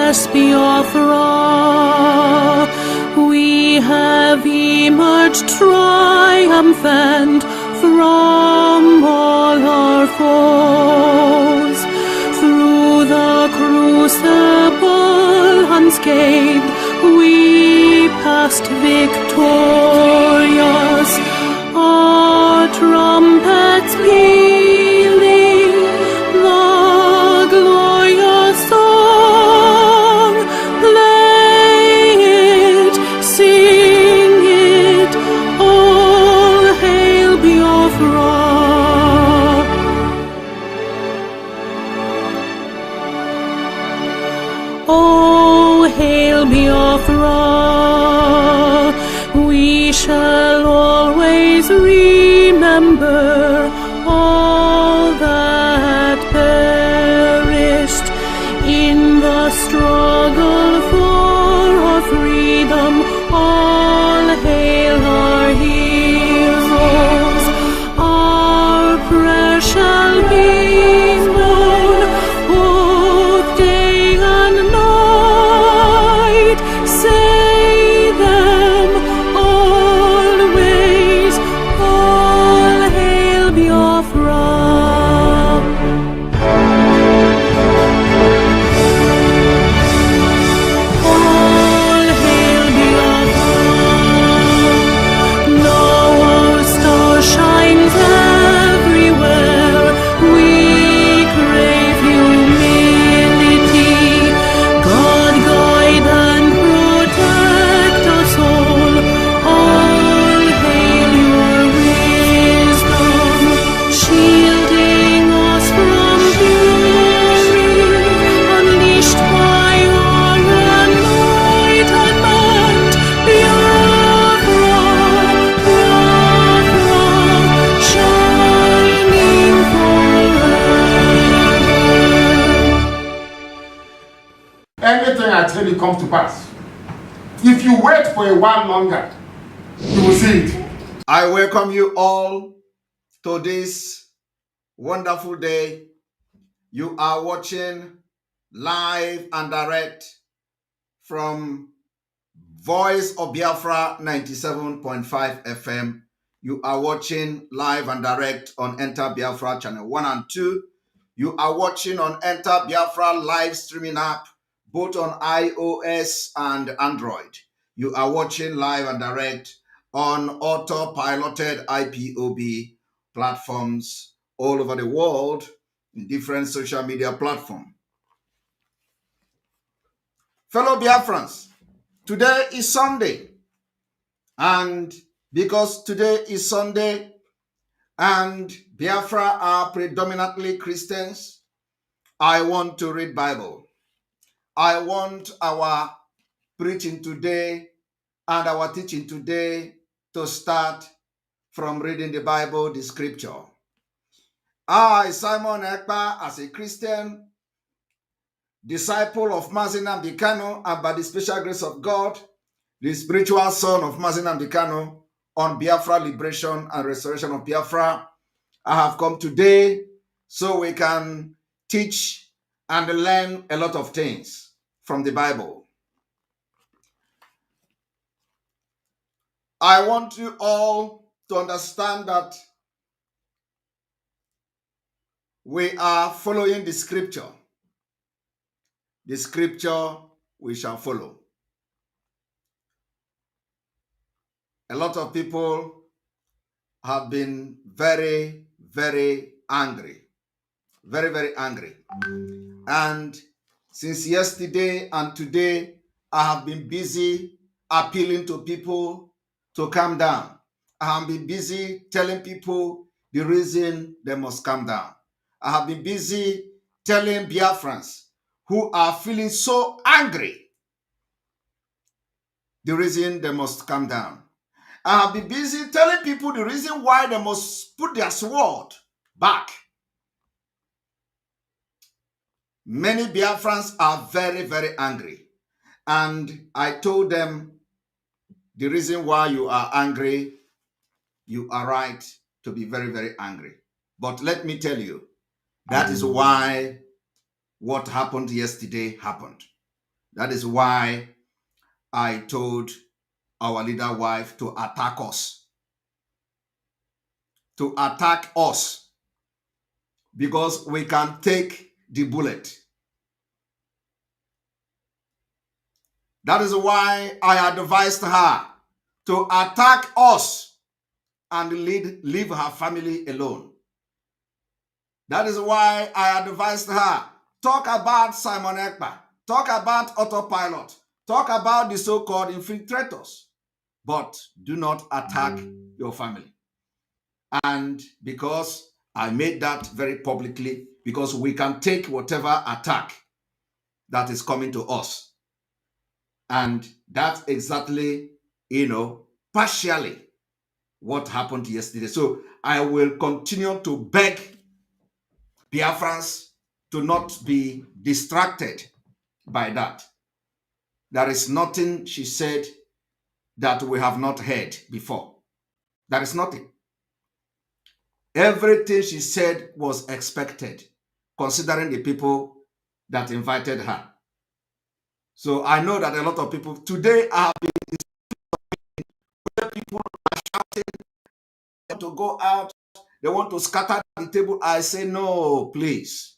us, Biafra. We have emerged triumphant from all our foes. Through the crucible unscathed, we passed victorious. Our trumpets pealing the glorious song. Play it, sing it, all hail Biafra. Oh, hail Biafra. We shall always remember all that perished in the struggle for our freedom. All hail our heroes. Our prayer shall be known both day and night. Say them always, all hail Biafra. All hail Biafra. Now our star shines everywhere. We crave humility. God guide and protect us all. All hail your wisdom, shielding us from fury, unleashed by your enlightenment. Biafra, Biafra, shining forever. Anything I tell you comes to pass. If you wait for a while longer, you will see it. I welcome you all to this wonderful day. You are watching live and direct from Voice of Biafra 97.5 FM. You are watching live and direct on Enter Biafra channel 1 and 2. You are watching on Enter Biafra live streaming app, both on iOS and Android. You are watching live and direct on auto-piloted IPOB platforms all over the world in different social media platforms. Fellow Biafrans, today is Sunday, and because today is Sunday and Biafra are predominantly Christians, I want to read Bible. I want our preaching today and our teaching today to start from reading the Bible, the scripture. I, Simon Ekpa, as a Christian, disciple of Mazi Nnamdi Kanu, and by the special grace of God, the spiritual son of Mazi Nnamdi Kanu, on Biafra liberation and restoration of Biafra, I have come today so we can teach and learn a lot of things from the Bible. I want you all to understand that we are following the scripture. The scripture we shall follow. A lot of people have been very, very angry. Very, very angry. And since yesterday and today, I have been busy appealing to people to calm down. I have been busy telling people the reason they must calm down. I have been busy telling Biafrans who are feeling so angry the reason they must calm down. I have been busy telling people the reason why they must put their sword back. Many Biafrans are very, very angry. And I told them the reason why you are angry, you are right to be very, very angry. But let me tell you, that is why what happened yesterday happened. That is why I told our leader wife to attack us. To attack us. Because we can take the bullet. That is why I advised her to attack us and leave her family alone. That is why I advised her, talk about Simon Ekpa, talk about autopilot, talk about the so-called infiltrators, but do not attack your family. And because I made that very publicly, because we can take whatever attack that is coming to us. And that's exactly, partially what happened yesterday. So I will continue to beg Biafrans to not be distracted by that. There is nothing she said that we have not heard before. There is nothing. Everything she said was expected, considering the people that invited her. So I know that a lot of people, today I have been people are shouting to go out, they want to scatter the table. I say, no, please.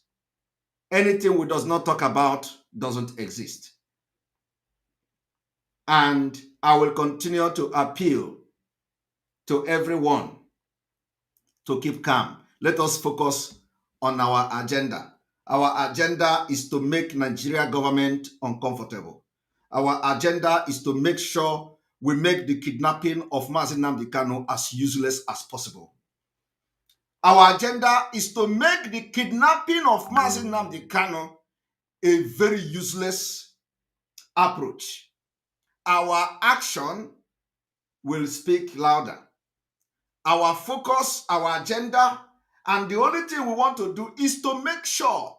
Anything we does not talk about doesn't exist. And I will continue to appeal to everyone to keep calm. Let us focus on our agenda. Our agenda is to make Nigeria government uncomfortable. Our agenda is to make sure we make the kidnapping of Mazi Nnamdi Kanu as useless as possible. Our agenda is to make the kidnapping of Mazi Nnamdi Kanu a very useless approach. Our action will speak louder. Our focus, our agenda, and the only thing we want to do is to make sure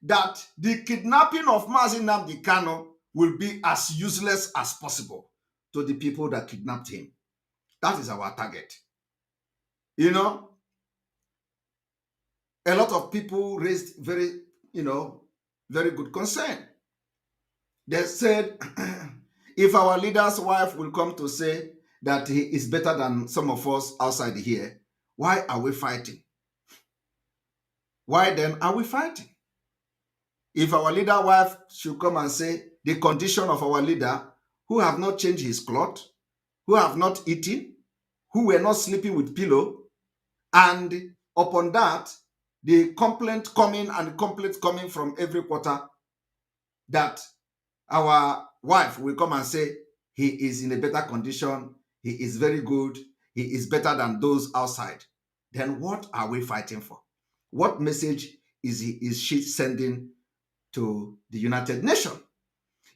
that the kidnapping of Mazi Nnamdi Kanu will be as useless as possible to the people that kidnapped him. That is our target. A lot of people raised very good concern. They said, if our leader's wife will come to say that he is better than some of us outside here, why are we fighting? Why then are we fighting? If our leader wife should come and say the condition of our leader, who have not changed his cloth, who have not eaten, who were not sleeping with pillow, and upon that, the complaint coming from every quarter that our wife will come and say he is in a better condition, he is very good, he is better than those outside. Then what are we fighting for? What message is she sending to the United Nations?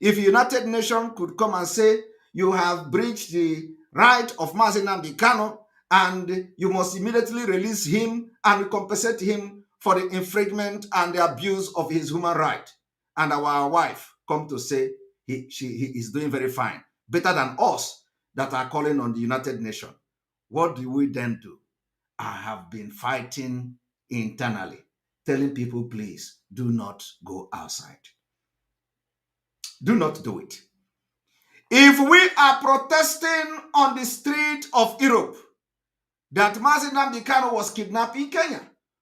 If the United Nations could come and say, you have breached the right of Mazi Nnamdi Kanu and you must immediately release him and compensate him for the infringement and the abuse of his human right. And our wife come to say he is doing very fine, better than us that are calling on the United Nations. What do we then do? I have been fighting internally, telling people, please do not go outside. Do not do it. If we are protesting on the street of Europe that Mazi Nnamdi Kanu was kidnapped in Kenya,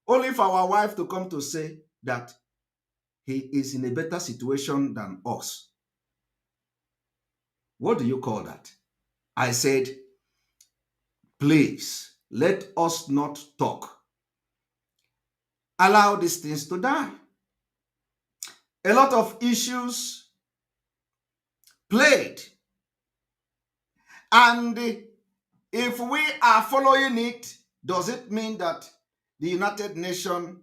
only for our wife to come to say that he is in a better situation than us. What do you call that? I said, please, let us not talk. Allow these things to die. A lot of issues played. And if we are following it, does it mean that the United Nations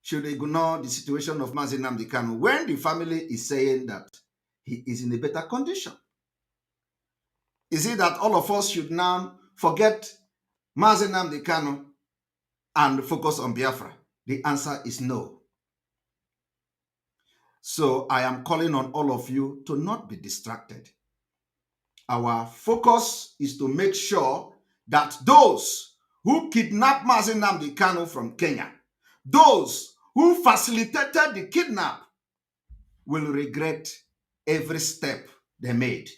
should ignore the situation of Mazi Nnamdi Kanu when the family is saying that he is in a better condition? Is it that all of us should now forget Mazi Nnamdi Kanu and focus on Biafra? The answer is no. So I am calling on all of you to not be distracted. Our focus is to make sure that those who kidnapped Mazi Nnamdi Kanu from Kenya, those who facilitated the kidnap, will regret every step they made,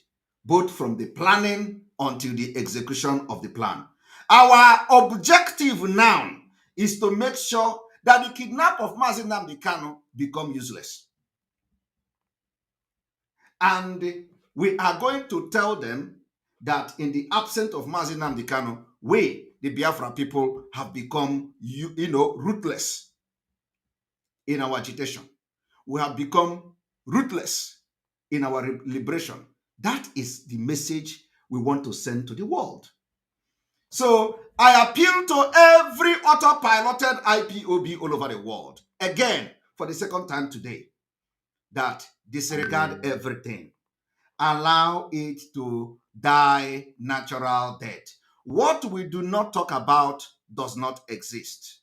both from the planning until the execution of the plan. Our objective now is to make sure that the kidnap of Mazi Nnamdi Kanu become useless. And we are going to tell them that in the absence of Mazi Nnamdi Kanu, we, the Biafra people, have become, ruthless in our agitation. We have become ruthless in our liberation. That is the message we want to send to the world. So I appeal to every autopiloted IPOB all over the world, again, for the second time today, that disregard everything. Allow it to die natural death. What we do not talk about does not exist.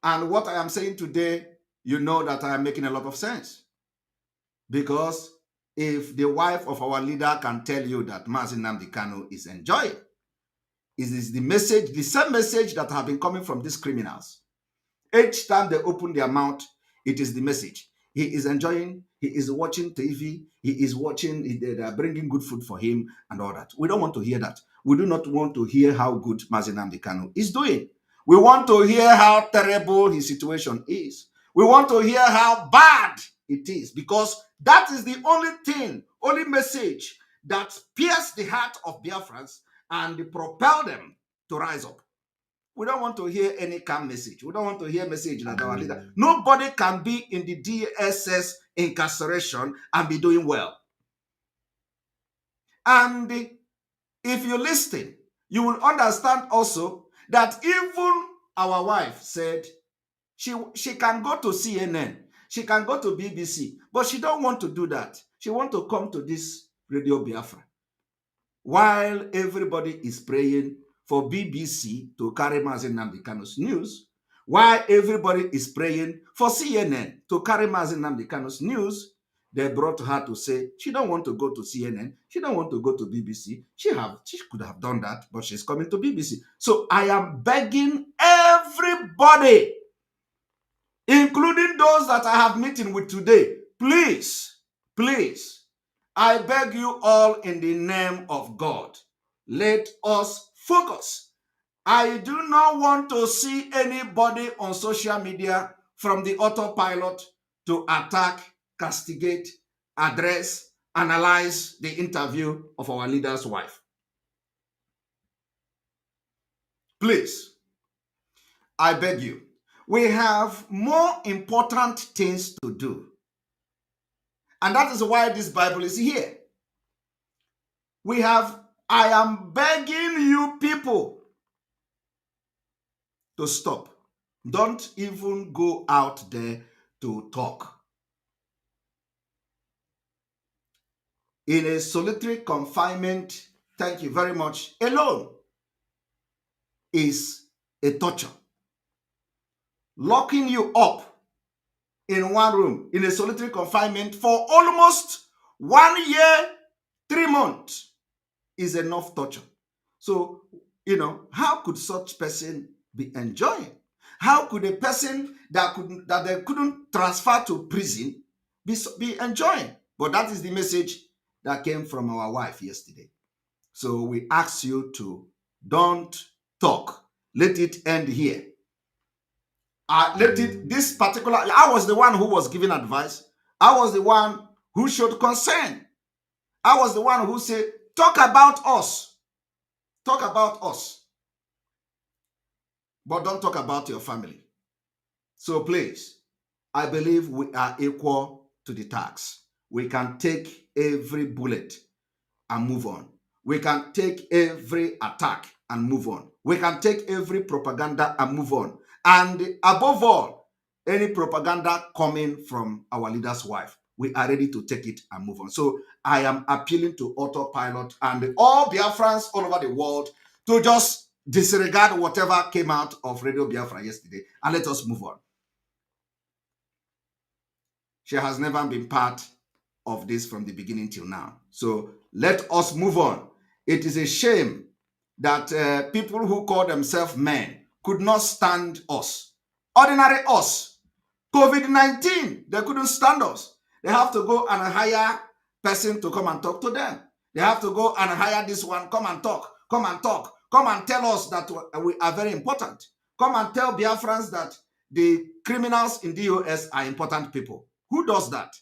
And what I am saying today, you know that I am making a lot of sense. Because if the wife of our leader can tell you that Mazi Nnamdi Kanu is enjoying, it is the message, the same message that have been coming from these criminals. Each time they open their mouth, it is the message. He is enjoying, he is watching TV, he is watching, they are bringing good food for him and all that. We don't want to hear that. We do not want to hear how good Mazi Nnamdi Kanu is doing. We want to hear how terrible his situation is. We want to hear how bad it is, because that is the only thing, only message that pierces the heart of Biafrans and propel them to rise up. We don't want to hear any calm message. We don't want to hear a message that our leader. Nobody can be in the DSS incarceration and be doing well. And if you listen, you will understand also that even our wife said she can go to CNN, she can go to BBC, but she don't want to do that. She want to come to this Radio Biafra while everybody is praying for BBC to carry Mazi Nnamdi Kanu's news, while everybody is praying for CNN to carry Mazi Nnamdi Kanu's news. They brought her to say she don't want to go to CNN, she don't want to go to BBC. She could have done that, but she's coming to BBC. So I am begging everybody, including those that I have meeting with today, please, I beg you all in the name of God, let us focus. I do not want to see anybody on social media from the autopilot to attack, castigate, address, analyze the interview of our leader's wife. Please, I beg you. We have more important things to do. And that is why this Bible is here. I am begging you people to stop. Don't even go out there to talk. In a solitary confinement, thank you very much, alone is a torture. Locking you up in one room in a solitary confinement for almost 1 year, 3 months is enough torture. So, how could such person be enjoying? How could a person that they couldn't transfer to prison be enjoying? But that is the message that came from our wife yesterday. So we ask you to don't talk. Let it end here. I was the one who was giving advice. I was the one who showed concern. I was the one who said, talk about us. Talk about us. But don't talk about your family. So please, I believe we are equal to the task. We can take every bullet and move on. We can take every attack and move on. We can take every propaganda and move on. And above all, any propaganda coming from our leader's wife, we are ready to take it and move on. So I am appealing to autopilot and all Biafrans all over the world to just disregard whatever came out of Radio Biafra yesterday and let us move on. She has never been part of this from the beginning till now. So let us move on. It is a shame that people who call themselves men could not stand us. Ordinary us. COVID-19, they couldn't stand us. They have to go and hire person to come and talk to them. They have to go and hire this one, come and talk, come and talk, come and tell us that we are very important. Come and tell Biafrans that the criminals in the US are important people. Who does that?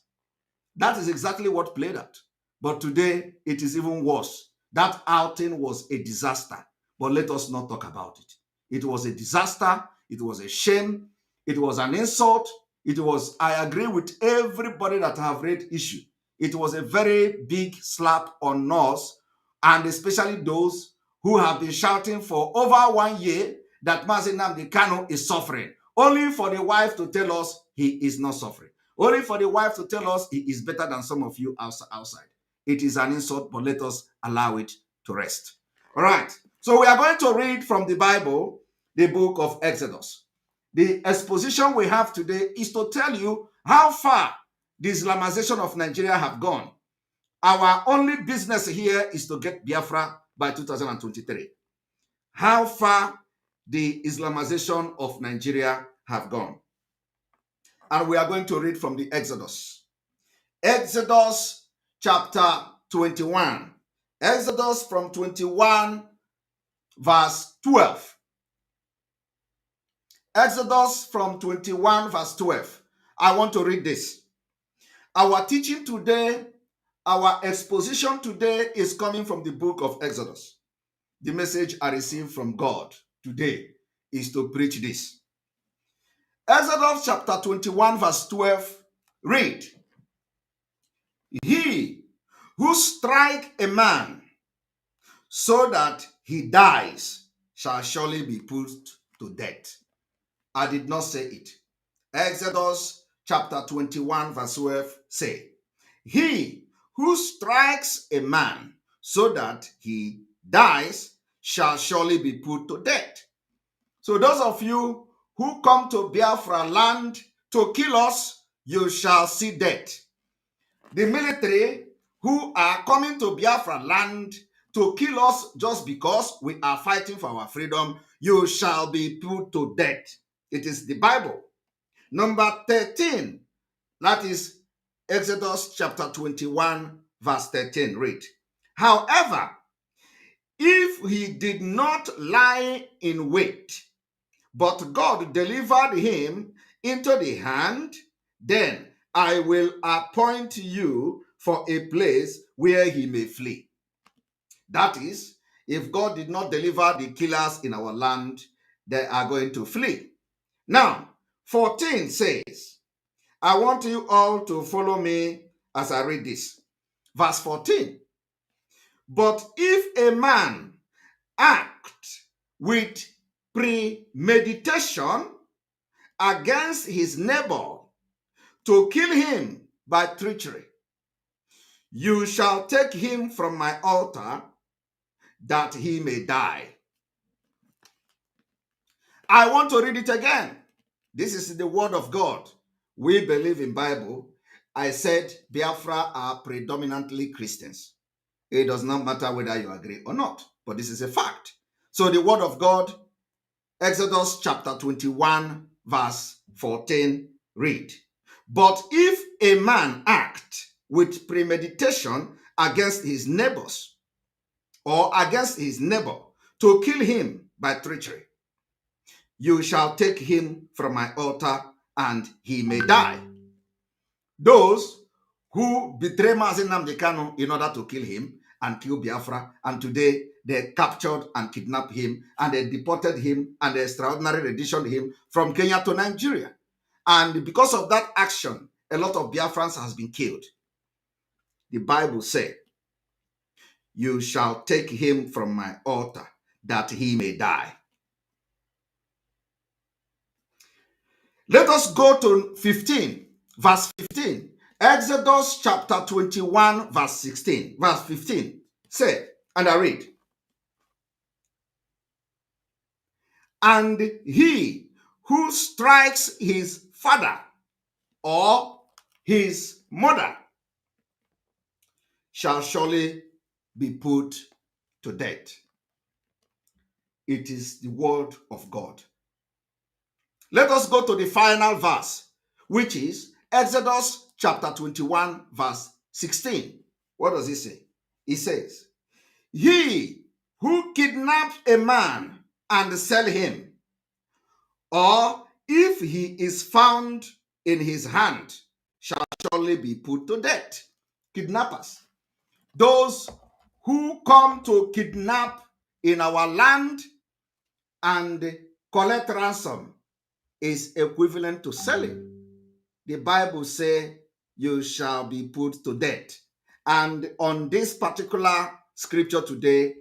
That is exactly what played out. But today, it is even worse. That outing was a disaster. But let us not talk about it. It was a disaster. It was a shame. It was an insult. It was, I agree with everybody that have raised issue. It was a very big slap on us, and especially those who have been shouting for over 1 year that Mazi Nnamdi Kanu is suffering, only for the wife to tell us he is not suffering. Only for the wife to tell us he is better than some of you outside. It is an insult, but let us allow it to rest. All right. So we are going to read from the Bible, the book of Exodus. The exposition we have today is to tell you how far the Islamization of Nigeria have gone. Our only business here is to get Biafra by 2023. How far the Islamization of Nigeria have gone. And we are going to read from the Exodus. Exodus chapter 21. Exodus from 21 verse 12. Exodus from 21 verse 12. I want to read this. Our teaching today, our exposition today is coming from the book of Exodus. The message I received from God today is to preach this. Exodus chapter 21 verse 12, read. He who strike a man so that he dies shall surely be put to death. I did not say it. Exodus chapter 21 verse 12 say, he who strikes a man so that he dies shall surely be put to death. So those of you who come to Biafra land to kill us, you shall see death. The military who are coming to Biafra land to kill us just because we are fighting for our freedom, you shall be put to death. It is the Bible. Number 13, that is Exodus chapter 21, verse 13. Read. However, if he did not lie in wait, but God delivered him into the hand, then I will appoint you for a place where he may flee. That is, if God did not deliver the killers in our land, they are going to flee. Now, 14 says, I want you all to follow me as I read this. Verse 14. But if a man act with premeditation against his neighbor to kill him by treachery, you shall take him from my altar that he may die. I want to read it again. This is the word of God. We believe in Bible. I said Biafra are predominantly Christians. It does not matter whether you agree or not, but this is a fact. So the word of God, Exodus chapter 21, verse 14, read. But if a man act with premeditation against his neighbors or against his neighbor to kill him by treachery, you shall take him from my altar and he may die. Those who betray Mazi Nnamdi Kanu in order to kill him and kill Biafra, and today they captured and kidnapped him and they deported him and they extraordinarily renditioned him from Kenya to Nigeria. And because of that action, a lot of Biafrans has been killed. The Bible says, you shall take him from my altar that he may die. Let us go to 15, verse 15. Exodus chapter 21, verse 16. Verse 15. Say, and I read. And he who strikes his father or his mother shall surely be put to death. It is the word of God. Let us go to the final verse, which is Exodus chapter 21, verse 16. What does it say? It says, he who kidnaps a man and sell him, or if he is found in his hand, shall surely be put to death. Kidnappers, those who come to kidnap in our land and collect ransom, is equivalent to selling. The Bible says you shall be put to death. And on this particular scripture today,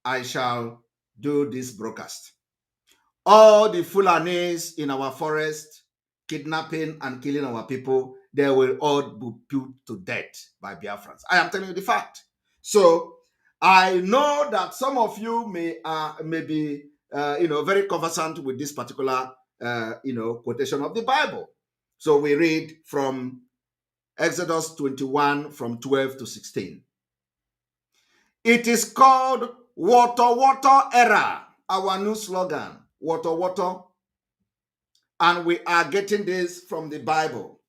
I shall do this broadcast. All the Fulanis in our forest, kidnapping and killing our people, they will all be put to death by Biafrans. I am telling you the fact. So I know that some of you may be very conversant with this particular quotation of the Bible. So we read from Exodus 21 from 12 to 16. It is called Water Water Era, our new slogan, Water Water. And we are getting this from the Bible.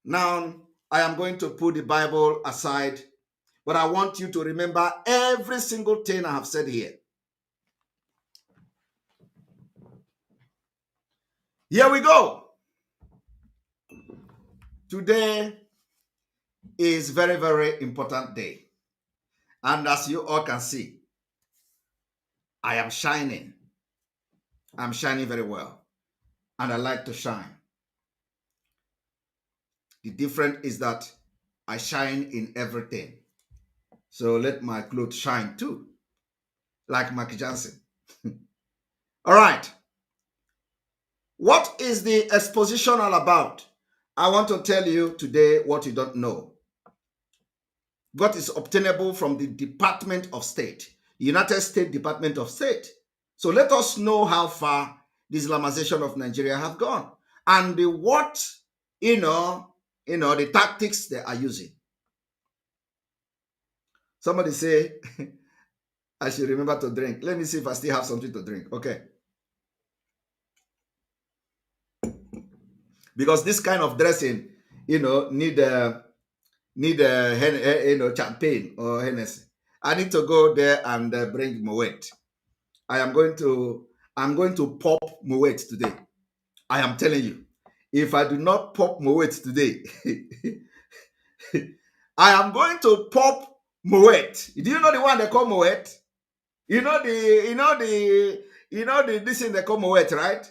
Now, I am going to put the Bible aside, but I want you to remember every single thing I have said here. Here we go. Today is very, very important day. And as you all can see, I am shining. I'm shining very well. And I like to shine. The difference is that I shine in everything. So let my clothes shine too, like Mark Johnson. All right. What is the exposition all about? I want to tell you today what you don't know. What is obtainable from the Department of State, United States Department of State. So let us know how far the Islamization of Nigeria have gone and what, the tactics they are using. Somebody say, I should remember to drink. Let me see if I still have something to drink. Okay. Because this kind of dressing, need champagne or Hennessy. I need to go there and bring Moet. I'm going to pop Moet today. I am telling you, if I do not pop Moet today, I am going to pop Moet. Do you know the one they call Moet? This thing they call Moet, right?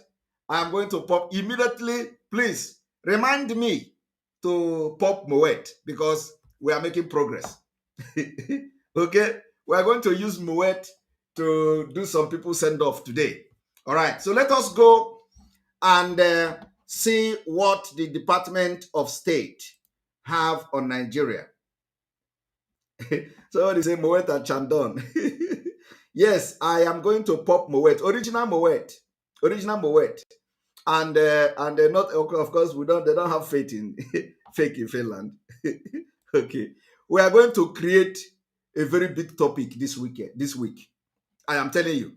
I am going to pop immediately. Please remind me to pop Moet because we are making progress. Okay, we are going to use Moet to do some people send off today. All right, so let us go and see what the Department of State have on Nigeria. Somebody say Moet and Chandon. Yes, I am going to pop Moet, original Moet, and not, of course, they don't have faith in fake in Finland. Okay, we are going to create a very big topic this week. I am telling you,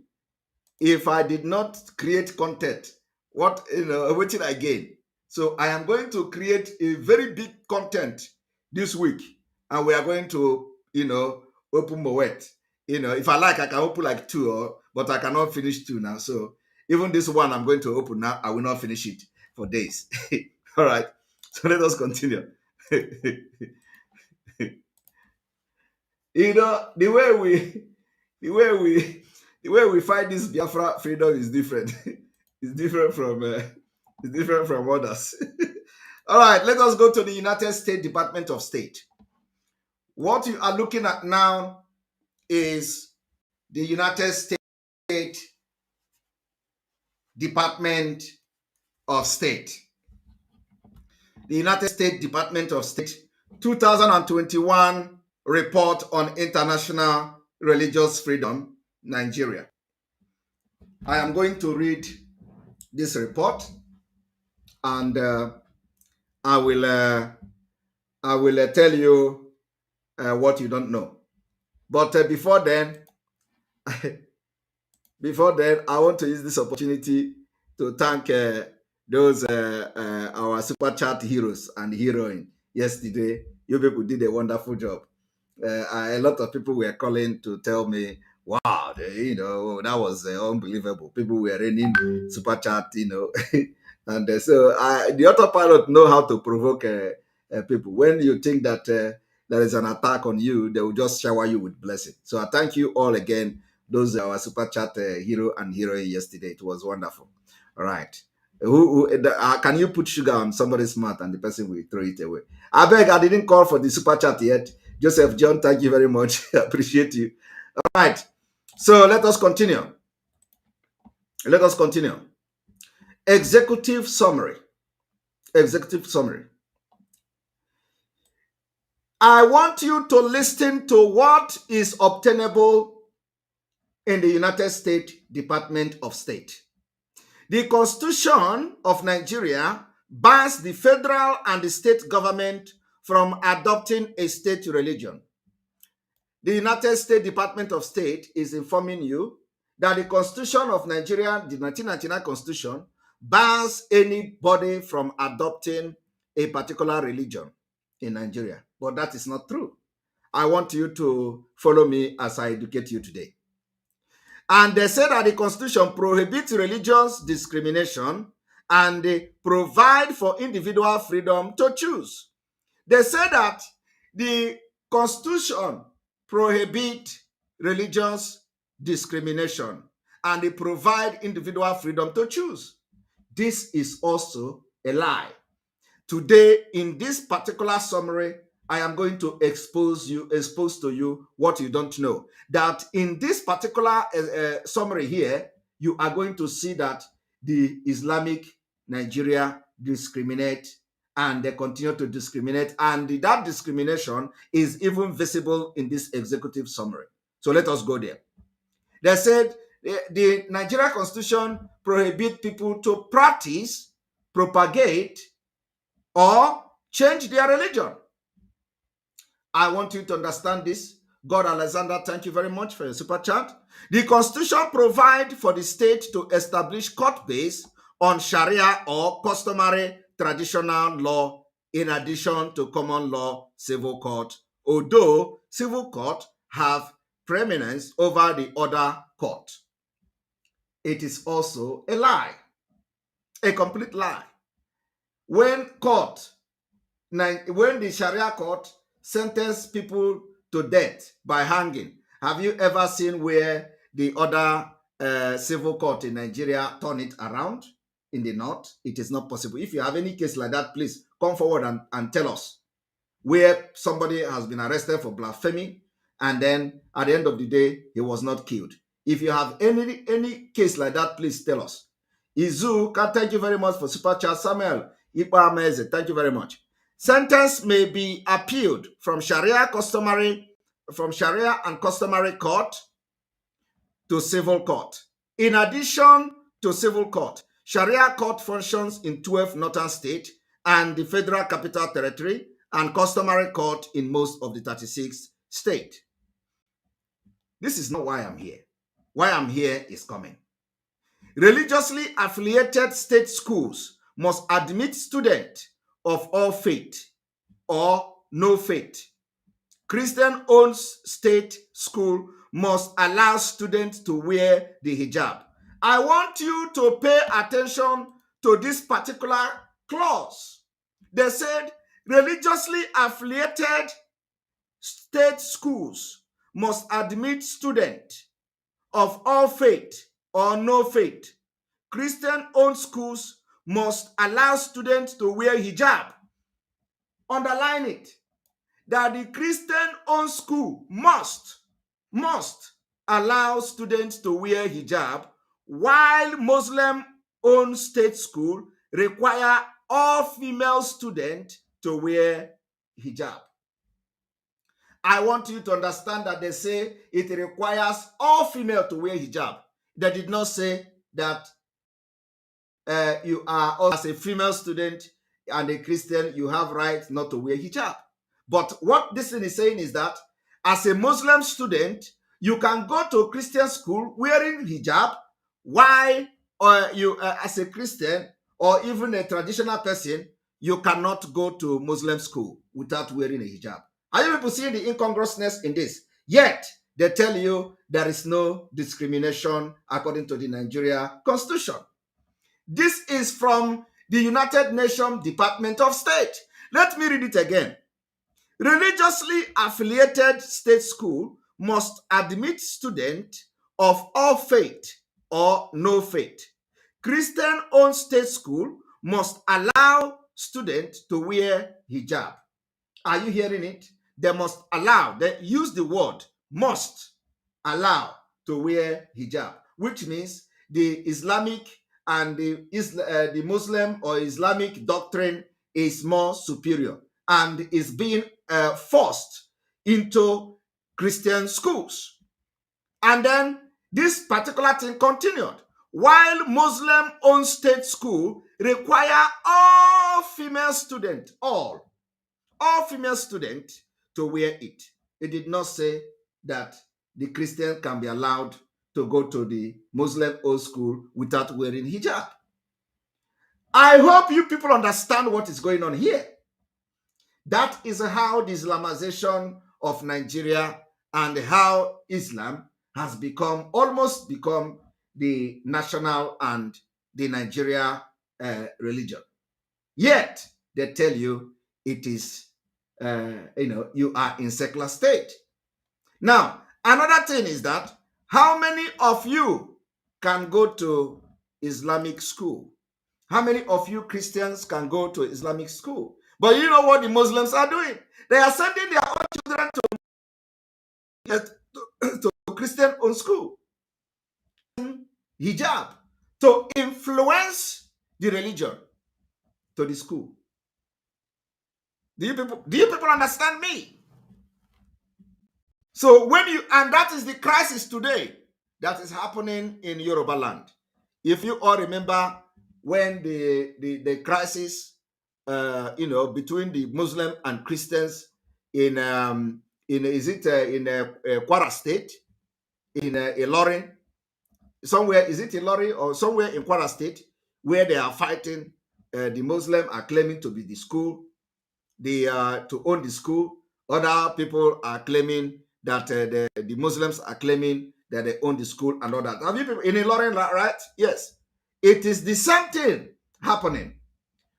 if I did not create content, waiting again. So I am going to create a very big content this week, and we are going to, open Moet. If I like, I can open like 2, but I cannot finish 2 now. So even this one I'm going to open now, I will not finish it for days. All right. So let us continue. The way we fight this Biafra freedom is different. It's different from others. All right, let us go to the United States Department of State. What you are looking at now is the United States Department of State. The United States Department of State 2021 report on international religious freedom, Nigeria. I am going to read this report, and I will tell you what you don't know. But before then, I want to use this opportunity to thank those our super chat heroes and heroine yesterday. You people did a wonderful job. A lot of people were calling to tell me, wow, that was unbelievable. People were raining super chat, and so the autopilot know how to provoke people. When you think that there is an attack on you, they will just shower you with blessing. So I thank you all again. Those are our super chat hero and heroine yesterday. It was wonderful. All right. Can you put sugar on somebody's mouth and the person will throw it away? I beg, I didn't call for the super chat yet. Joseph John, thank you very much. I appreciate you. All right. So let us continue. Let us continue. Executive summary. Executive summary. I want you to listen to what is obtainable in the United States Department of State. The Constitution of Nigeria bans the federal and the state government from adopting a state religion. The United States Department of State is informing you that the Constitution of Nigeria, the 1999 Constitution, bans anybody from adopting a particular religion in Nigeria. But that is not true. I want you to follow me as I educate you today. And they say that the Constitution prohibits religious discrimination and they provide for individual freedom to choose. They say that the Constitution prohibits religious discrimination and they provide individual freedom to choose. This is also a lie. Today, in this particular summary, I am going to expose to you what you don't know. That in this particular summary here, you are going to see that the Islamic Nigeria discriminate and they continue to discriminate. And that discrimination is even visible in this executive summary. So let us go there. They said the Nigeria Constitution prohibits people to practice, propagate, or change their religion. I want you to understand this. God Alexander, thank you very much for your super chat. The Constitution provides for the state to establish court base on Sharia or customary traditional law in addition to common law civil court, although civil court have preeminence over the other court. It is also a lie, a complete lie. When the Sharia court sentence people to death by hanging, have you ever seen where the other civil court in Nigeria turn it around in the north? It is not possible. If you have any case like that, please come forward and tell us where somebody has been arrested for blasphemy and then at the end of the day, he was not killed. If you have any case like that, please tell us. Izu, thank you very much for super chat. Samuel, Ekpa Amazing, thank you very much. Sentence may be appealed from Sharia and customary court to civil court. In addition to civil court, Sharia court functions in 12 northern states and the Federal Capital Territory and customary court in most of the 36 states. This is not why I'm here. Why I'm here is coming. Religiously affiliated state schools must admit students of all faith or no faith. Christian-owned state school must allow students to wear the hijab. I want you to pay attention to this particular clause. They said religiously affiliated state schools must admit students of all faith or no faith. Christian-owned schools must allow students to wear hijab. Underline it, that the Christian-owned school must allow students to wear hijab, while Muslim-owned state school require all female students to wear hijab. I want you to understand that they say it requires all female to wear hijab. They did not say that you are also, as a female student and a Christian, you have right not to wear hijab. But what this thing is saying is that as a Muslim student, you can go to a Christian school wearing hijab, while you as a Christian or even a traditional person, you cannot go to Muslim school without wearing a hijab. Are you people seeing the incongruousness in this? Yet, they tell you there is no discrimination according to the Nigeria Constitution. This is from the United Nations Department of State. Let me read it again. Religiously affiliated state school must admit students of all faith or no faith. Christian-owned state school must allow students to wear hijab. Are you hearing it? They must allow, they use the word must allow to wear hijab, which means the Islamic and the Muslim or Islamic doctrine is more superior and is being forced into Christian schools. And then this particular thing continued. While Muslim-owned state school require all female students, all female students to wear it. It did not say that the Christian can be allowed to go to the Muslim-owned school without wearing hijab. I hope you people understand what is going on here. That is how the Islamization of Nigeria and how Islam has almost become the national and the Nigeria religion. Yet they tell you it is, you are in secular state. Now, another thing is that how many of you can go to Islamic school? How many of you Christians can go to Islamic school? But you know what the Muslims are doing? They are sending their own children to Christian-owned school. Hijab to influence the religion to the school. Do you people understand me? So and that is the crisis today that is happening in Yoruba land. If you all remember when the crisis, between the Muslim and Christians in Kwara State, in Ilorin, somewhere, is it Ilorin or somewhere in Kwara State, where they are fighting? The Muslim are claiming to be the school, to own the school. Other people are claiming that the Muslims are claiming that they own the school and all that. Have you people in Ilorin, right? Yes. It is the same thing happening.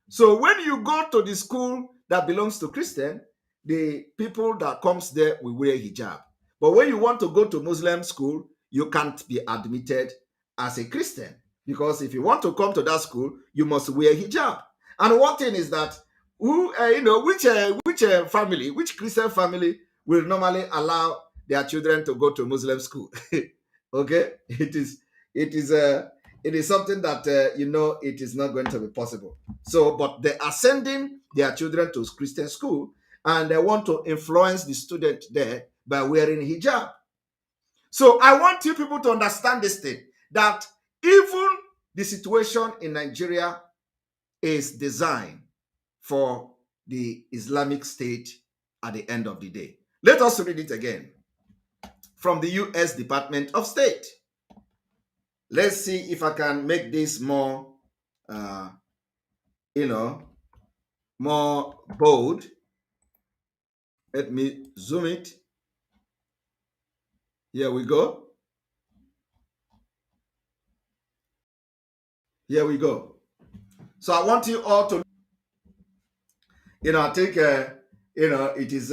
So when you go to the school that belongs to Christian, the people that comes there will wear hijab. But when you want to go to Muslim school, you can't be admitted as a Christian, because if you want to come to that school, you must wear hijab. And one thing is that which Christian family will normally allow their children to go to Muslim school? Okay, it is something that it is not going to be possible. So, but they are sending their children to Christian school, and they want to influence the student there by wearing hijab. So I want you people to understand this thing, that even the situation in Nigeria is designed for the Islamic State at the end of the day. Let us read it again from the U.S. Department of State. Let's see if I can make this more, more bold. Let me zoom it. Here we go. Here we go. So I want you all to, I think, it is,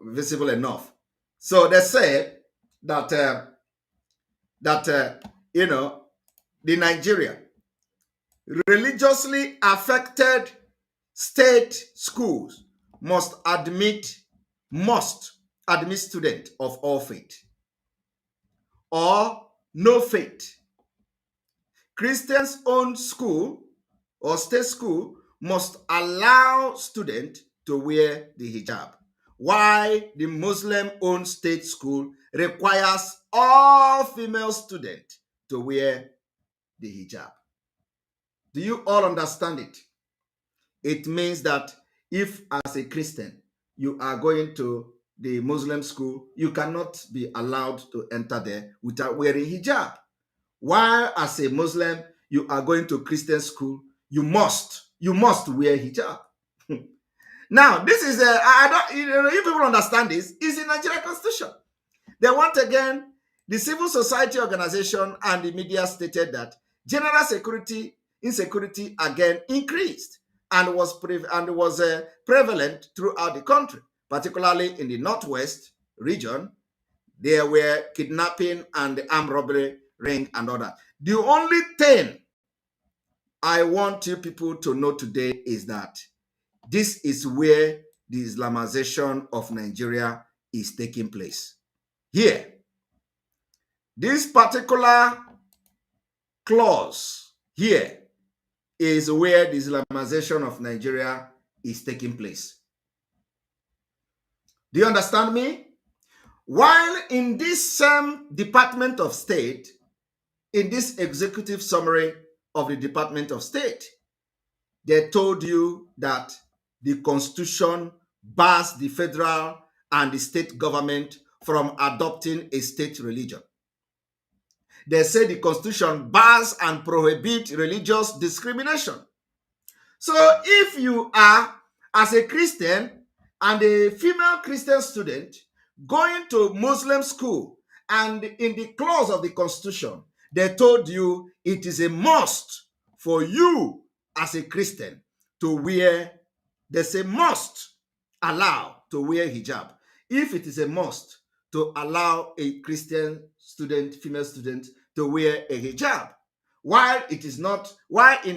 visible enough. So they say that, the Nigeria religiously affected state schools must admit students of all faith or no faith. Christians owned school or state school must allow students to wear the hijab, while the Muslim-owned state school requires all female students to wear the hijab. Do you all understand it? It means that if, as a Christian, you are going to the Muslim school, you cannot be allowed to enter there without wearing hijab. While as a Muslim, you are going to Christian school, you must wear hijab. Now, this is I don't, you people understand this, is in Nigeria Constitution. Then once again, the civil society organization and the media stated that general insecurity again increased and was prevalent throughout the country, particularly in the northwest region. There were kidnapping and the armed robbery ring and all that. The only thing I want you people to know today is that this is where the Islamization of Nigeria is taking place. Here, this particular clause here is where the Islamization of Nigeria is taking place. Do you understand me? While in this same Department of State, in this executive summary of the Department of State, they told you that the Constitution bars the federal and the state government from adopting a state religion. They say the Constitution bars and prohibits religious discrimination. So if you are, as a Christian and a female Christian student, going to Muslim school, and in the clause of the Constitution, they told you it is a must for you as a Christian to wear, they say must allow to wear hijab. If it is a must to allow a Christian student, female student, to wear a hijab, while it is not, why if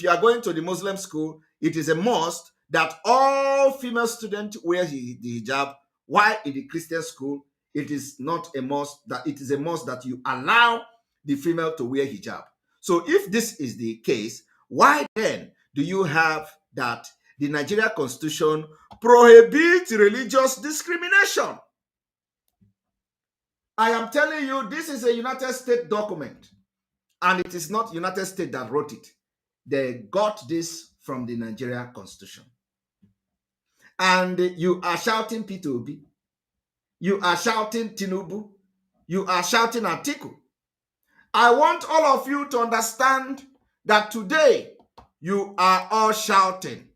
you are going to the Muslim school, it is a must that all female students wear the hijab, while in the Christian school, it is not a must, that it is a must that you allow the female to wear hijab. So if this is the case, why then do you have that the Nigeria Constitution prohibits religious discrimination? I am telling you, this is a United States document, and it is not United States that wrote it. They got this from the Nigeria Constitution. And you are shouting P2B, you are shouting Tinubu, you are shouting Atiku. I want all of you to understand that today you are all shouting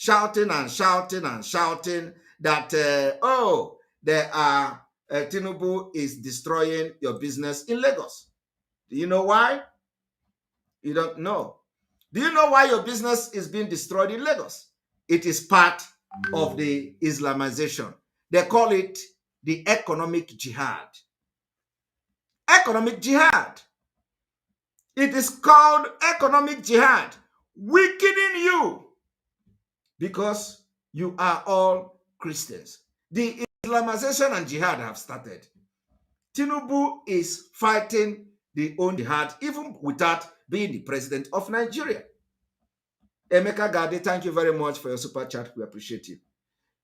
and shouting and shouting that, Tinubu is destroying your business in Lagos. Do you know why? You don't know. Do you know why your business is being destroyed in Lagos? It is part of the Islamization. They call it the economic jihad. Economic jihad. It is called economic jihad, weakening you because you are all Christians. The Islamization and jihad have started. Tinubu is fighting the own jihad even without being the president of Nigeria. Emeka Gade, thank you very much for your super chat. We appreciate you.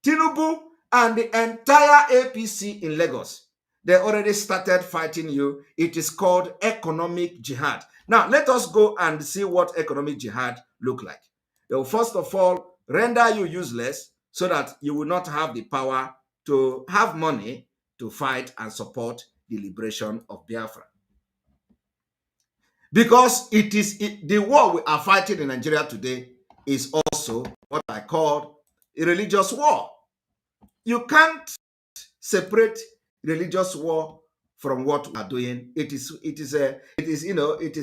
Tinubu and the entire APC in Lagos, they already started fighting you. It is called economic jihad. Now, let us go and see what economic jihad look like. They will first of all render you useless so that you will not have the power to have money to fight and support the liberation of Biafra. Because the war we are fighting in Nigeria today is also what I call a religious war. You can't separate religious war from what we are doing. It is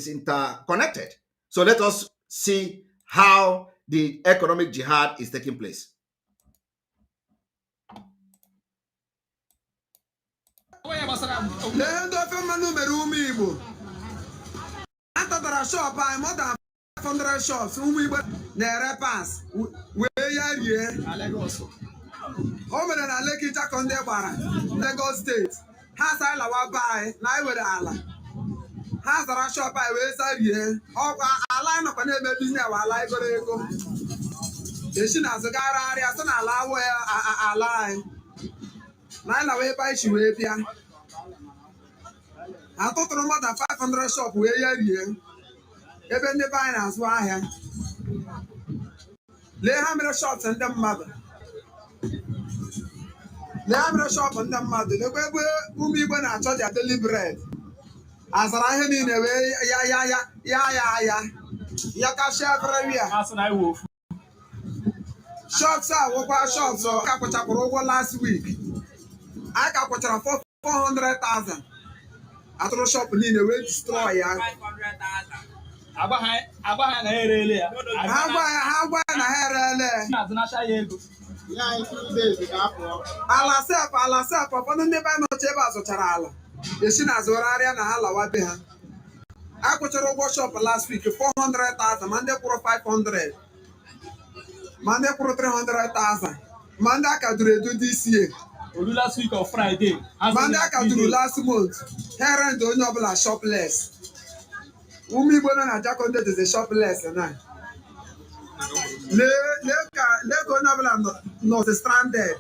interconnected. So let us see how the economic jihad is taking place. Atadara shop anyị more than 500 shops ụmụ Igbo na-ere pass wee ya rie o mere na Lekki Chako ndị gbara Lagos steeti ha sa lawa ba anyị na anyị were ala ha zara shop anyị wee sa rie ọkwa ala anyị nọkwa na-eme biznes wa ala igoro ego echi na azụgara arịa sị na ala awụ ala anyị na anyị lawa ebe anyị chi wee bịa atụtụrụ more than 500 shop wee ya rie ebe ndị be anyị na-azụ ahịa lee ha mere shop ndị mmadụ lekwa ebe ụmụ Igbo na-achọ their daily bread Azara ihe niile wee ya kashia everywhere. Shops a wụkwa shops ka kwụchakwara ụgwọ last week. I ka kwụchara 400,000. Atụrụ shop niile wee destroy ya. Agba ha na erele ya. Ha gwa na ha erele. Ala sef ụfọdụ ndị be nọchi ebe a zụchara ala. Esi na azụgharịa na ha lawa be ha. A kwụchara ụgwọ shop last week 400,000 ma ndị kwụrụ 500. Ma ndị kwụrụ 300,000. Ma ndị aka duru edu this year. Last week of Friday. Ma ndị aka duru last month. Ha rent onye ọbụla shopless. Ụmụ Igbo nọ na Jakonde dị shopless na. Lee ka onye ọbụla nọ stranded.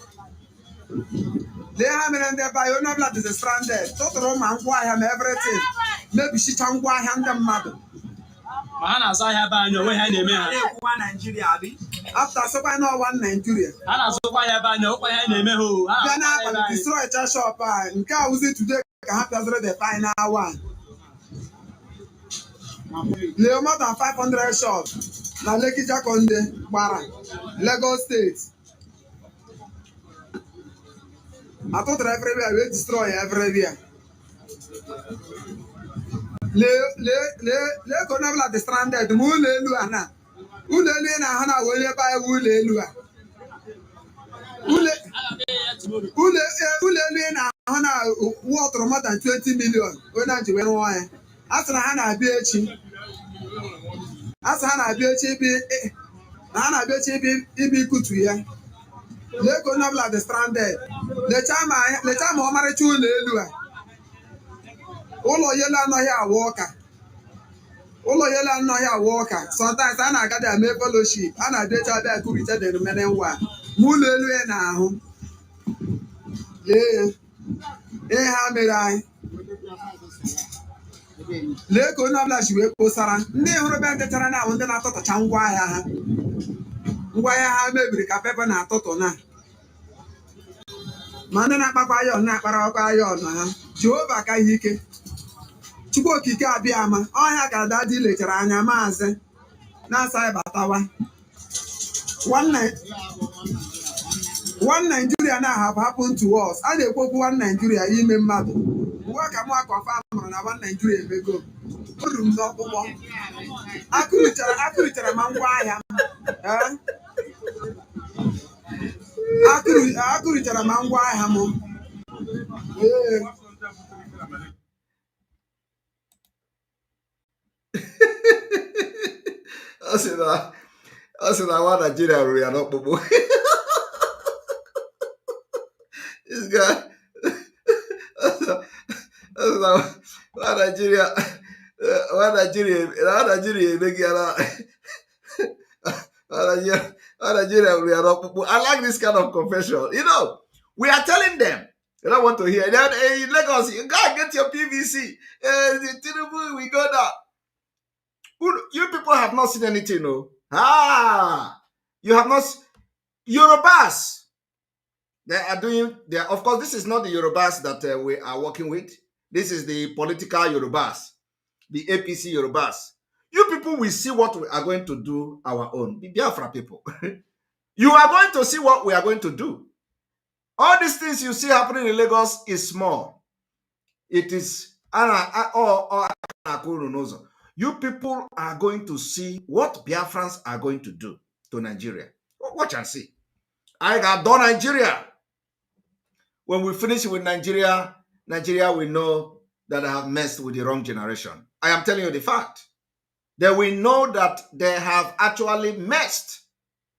Lee ha mere ndị ebe anyị onye ọbụla dị stranded. Tụtụrụ ma ngwaahịa ma everything. Mebisicha ngwaahịa ndị mmadụ. Ma ha na-azụ ahịa be anyị onwe ha na-eme ha. After sọkwa na ọwa Nigeria. Ha na-azụkwa ahịa be anyị okwa ha na-eme ha. Bịa na-akpali destroy cha shop a nke a wụzi today ka ha pịaziri the final one. Lee more than 500 shops na Lekki Jakonde gbara Lagos State. Atụtụrụ everywhere wee destroy everywhere. Lee ka onye ọbụla dị stranded ma ụlọ elu a na ụlọ elu ị na-ahụ na onye ebe anyị bụ ụlọ elu a. Ụlọ elu ị na-ahụ na wọtụrụ more than 20 million onye na nji wee rụọ ya. A sị na ha na-abịa echi. Ha na-abịa echi ibi ikutu ya. Lee ka onye ọbụla dị stranded. Lechaa ma ọmarịcha ụlọ elu a. Ụlọ yelu anaghị awụ ọka. Sometimes a na-agada eme fellowship. A na-abịa echi abịa kurite dị mene nwa. Ma ụlọ elu ya na-ahụ. Lee ihe ha mere anyị. Lee ka onye ọbụla ji wee kposara ndị hụrụ be ndị chara na ahụ ndị na-atụtụcha ngwaahịa ha. Ngwaahịa ha mebiri ka pepe na-atụtụ na. Ma ndị na-akpakwa ya na-akparakwa ya ọnụ ha. Jehova ka ihe ike. Chukwu okike abịa ma ọhịa ka dadi lechara anya maazị na-asa batawa. One Nigeria now have happened to us. A na-ekwokwu one Nigeria ime mmadụ. Uwe ka mụ akọfa mụrụ na one Nigeria emego. Uru m n'ọkpụkpọ. Akụrichara ma ngwa ahịa m. Akụrichara ma ngwa ahịa m. Ọ sị na nwa Nigeria rụrụ ya n'ọkpụkpụ. This guy, I like this kind of confession. You know, we are telling them. They don't want to hear. Then in Lagos, you gotta get your PVC. We go down. You people have not seen anything, no? You have not. Yorubas. They are doing. Of course, this is not the Yorubas that we are working with. This is the political Yorubas, the APC Yorubas. You people will see what we are going to do our own. The Biafra people. You are going to see what we are going to do. All these things you see happening in Lagos is small. It is. You people are going to see what Biafrans are going to do to Nigeria. Watch and see. I got done Nigeria. When we finish with Nigeria will know that I have messed with the wrong generation. I am telling you the fact. They will know that they have actually messed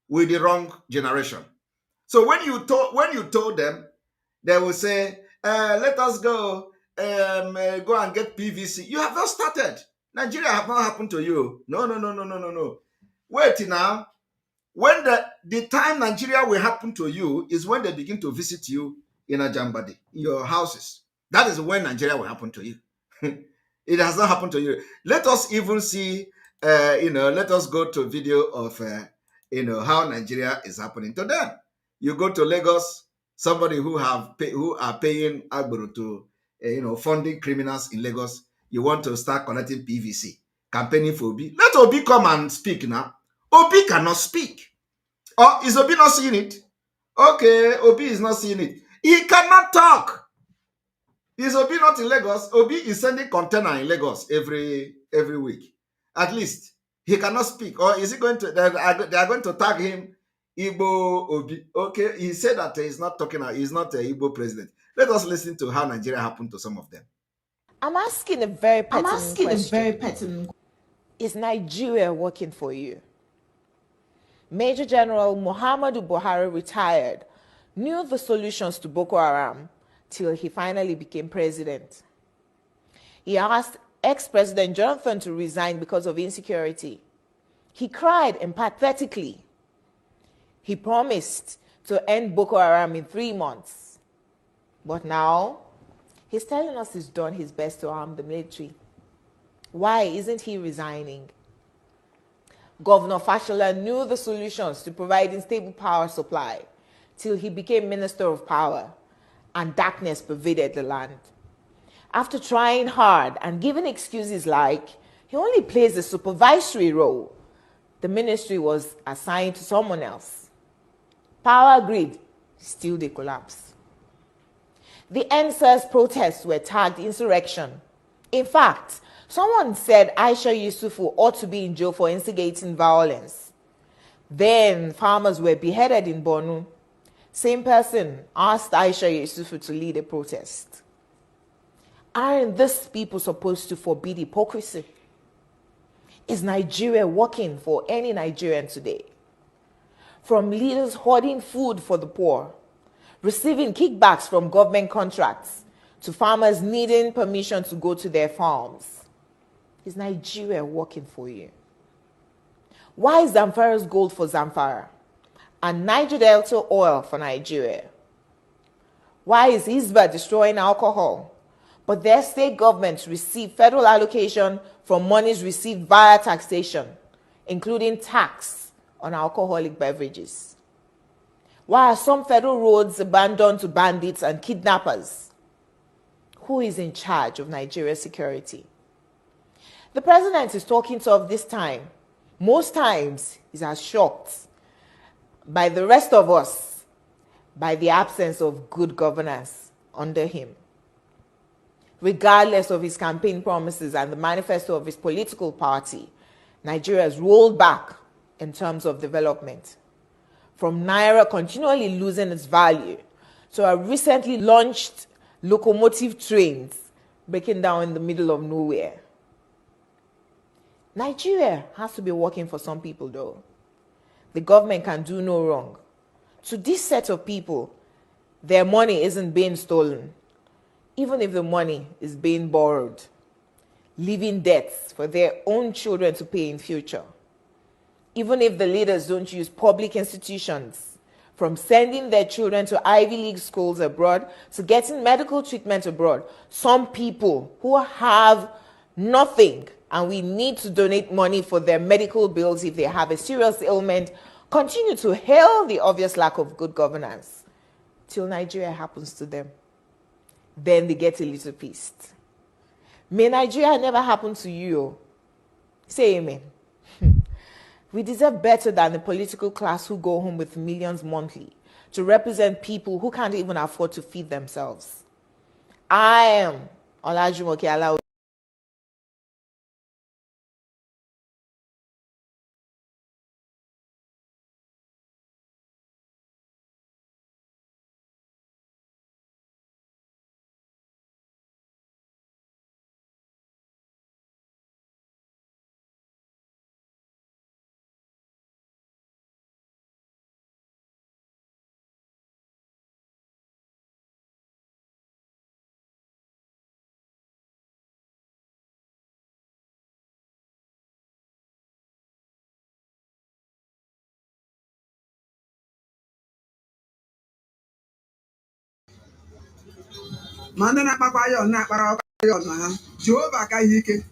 with the wrong generation. So when you told them, they will say, let us go and get PVC. You have not started. Nigeria have not happened to you. No. Wait now. When the time Nigeria will happen to you is when they begin to visit you in Ajambadi, in your houses. That is when Nigeria will happen to you. It has not happened to you. Let us even see, let us go to a video of, how Nigeria is happening to them. You go to Lagos, somebody who are paying Agbero to, funding criminals in Lagos. you want to start collecting PVC, campaigning for Obi. Let Obi come and speak now. Obi cannot speak. Or is Obi not seeing it? Okay, Obi is not seeing it. He cannot talk. Is Obi not in Lagos? Obi is sending container in Lagos every week. At least he cannot speak. Or is he going to? They are going to tag him Igbo Obi. Okay, he said that he's not talking. He's not a Igbo president. Let us listen to how Nigeria happened to some of them. I'm asking a very pertinent question. Is Nigeria working for you? Major General Muhammadu Buhari retired, knew the solutions to Boko Haram till he finally became president. He asked ex-President Jonathan to resign because of insecurity. He cried empathetically. He promised to end Boko Haram in 3 months. But now, he's telling us he's done his best to arm the military. Why isn't he resigning? Governor Fashola knew the solutions to providing stable power supply till he became Minister of Power, and darkness pervaded the land. After trying hard and giving excuses like he only plays a supervisory role, the ministry was assigned to someone else. Power grid, still they collapse. The NSAS protests were tagged insurrection. In fact, someone said Aisha Yusufu ought to be in jail for instigating violence. Then farmers were beheaded in Borno. Same person asked Aisha Yusufu to lead a protest. Aren't these people supposed to forbid hypocrisy? Is Nigeria working for any Nigerian today? From leaders hoarding food for the poor, receiving kickbacks from government contracts, to farmers needing permission to go to their farms. Is Nigeria working for you? Why is Zamfara's gold for Zamfara and Niger Delta oil for Nigeria? Why is Hisba destroying alcohol, but their state governments receive federal allocation from monies received via taxation, including tax on alcoholic beverages? Why are some federal roads abandoned to bandits and kidnappers? Who is in charge of Nigeria's security? The president is talking tough this time. Most times, he's as shocked by the rest of us by the absence of good governance under him. Regardless of his campaign promises and the manifesto of his political party, Nigeria has rolled back in terms of development. From Naira continually losing its value to our recently launched locomotive trains breaking down in the middle of nowhere. Nigeria has to be working for some people though. The government can do no wrong. To this set of people, their money isn't being stolen, even if the money is being borrowed, leaving debts for their own children to pay in future. Even if the leaders don't use public institutions, from sending their children to Ivy League schools abroad to getting medical treatment abroad, some people who have nothing and we need to donate money for their medical bills if they have a serious ailment, continue to hail the obvious lack of good governance till Nigeria happens to them. Then they get a little pissed. May Nigeria never happen to you. Say amen. We deserve better than the political class who go home with millions monthly to represent people who can't even afford to feed themselves. I am Olajumoke Alao. ma ndị na-akpakwa ya na-akpara ọka ya ọna ha Jehova aka ya ike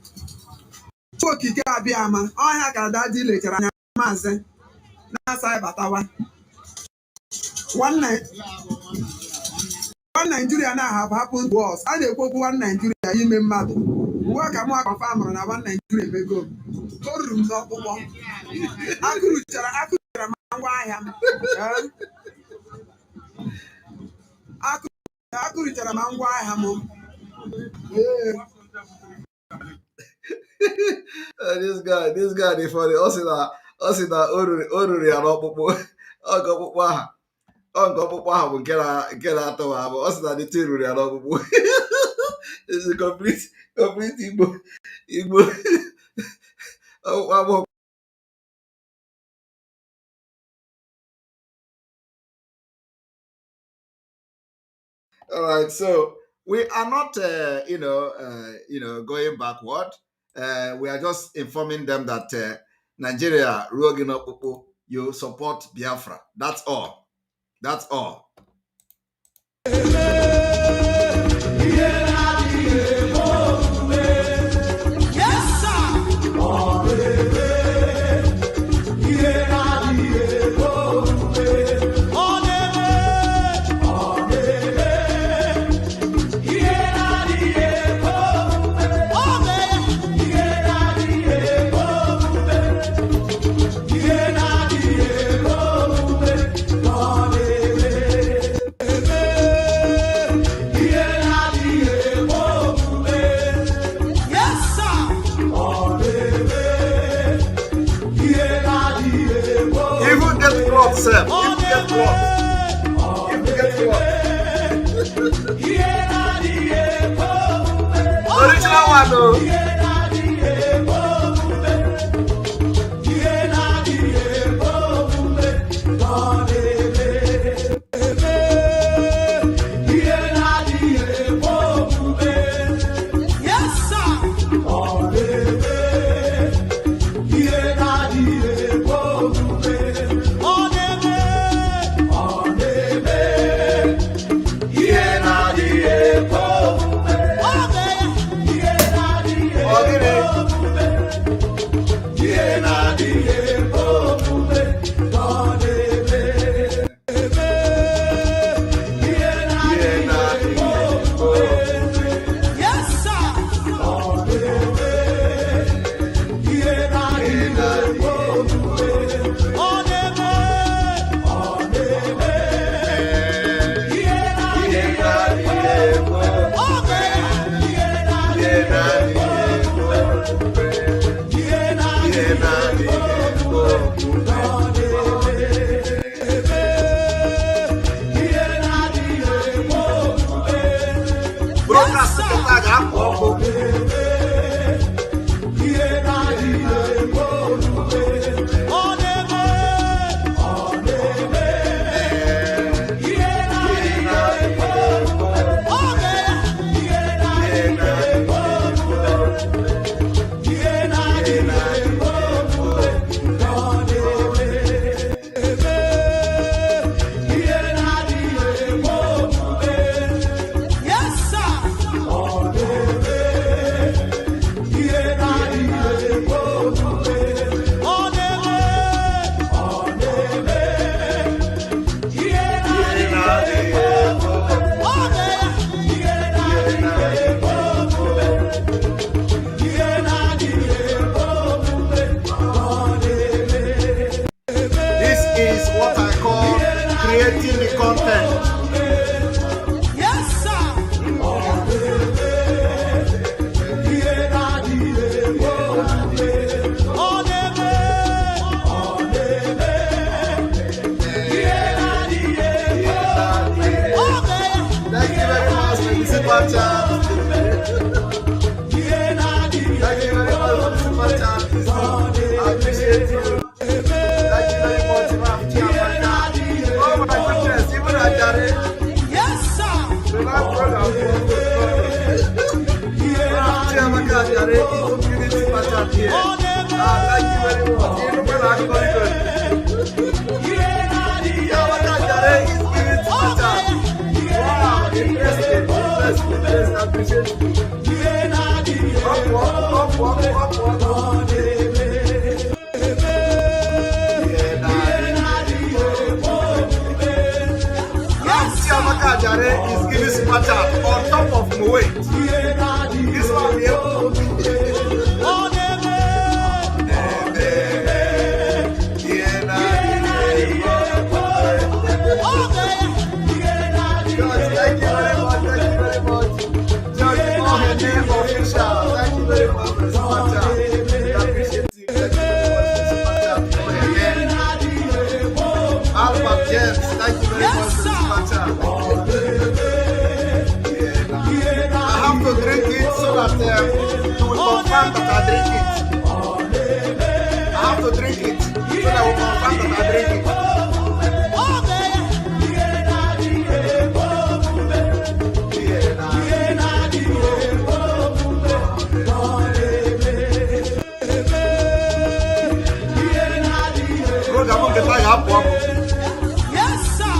Chukwu okike abịa ama ọhịa ka dadi lechara anya maazị na-asa batawa one Nigeria now have happened to us. A na-ekwokwu one Nigeria ime mmadụ ugbu a ka mụ akọfamụrụ na nwa Naijiria emego o ruru m n'ọkpụkpọ akụrụchara m ngwa ahịa m akụrụchara m ngwa ahịa m this guy dey funny. Ọ sị na o ruru ya n'ọkpụkpụ ọkpụkpụ ahụ bụ nke na-atọ m abụ. Ọ sị na the thing ruru ya n'ọkpụkpụ. It's a complete Igbo ọkpụkpụ. All right, so we are not, going backward. We are just informing them that Nigeria, you support Biafra. That's all. That's all. Sir, if you get original one though. Is giving super chat on top of my weight. This Confirm that I drink it. I have to drink it so that I will confirm that I drink it. Yes, sir.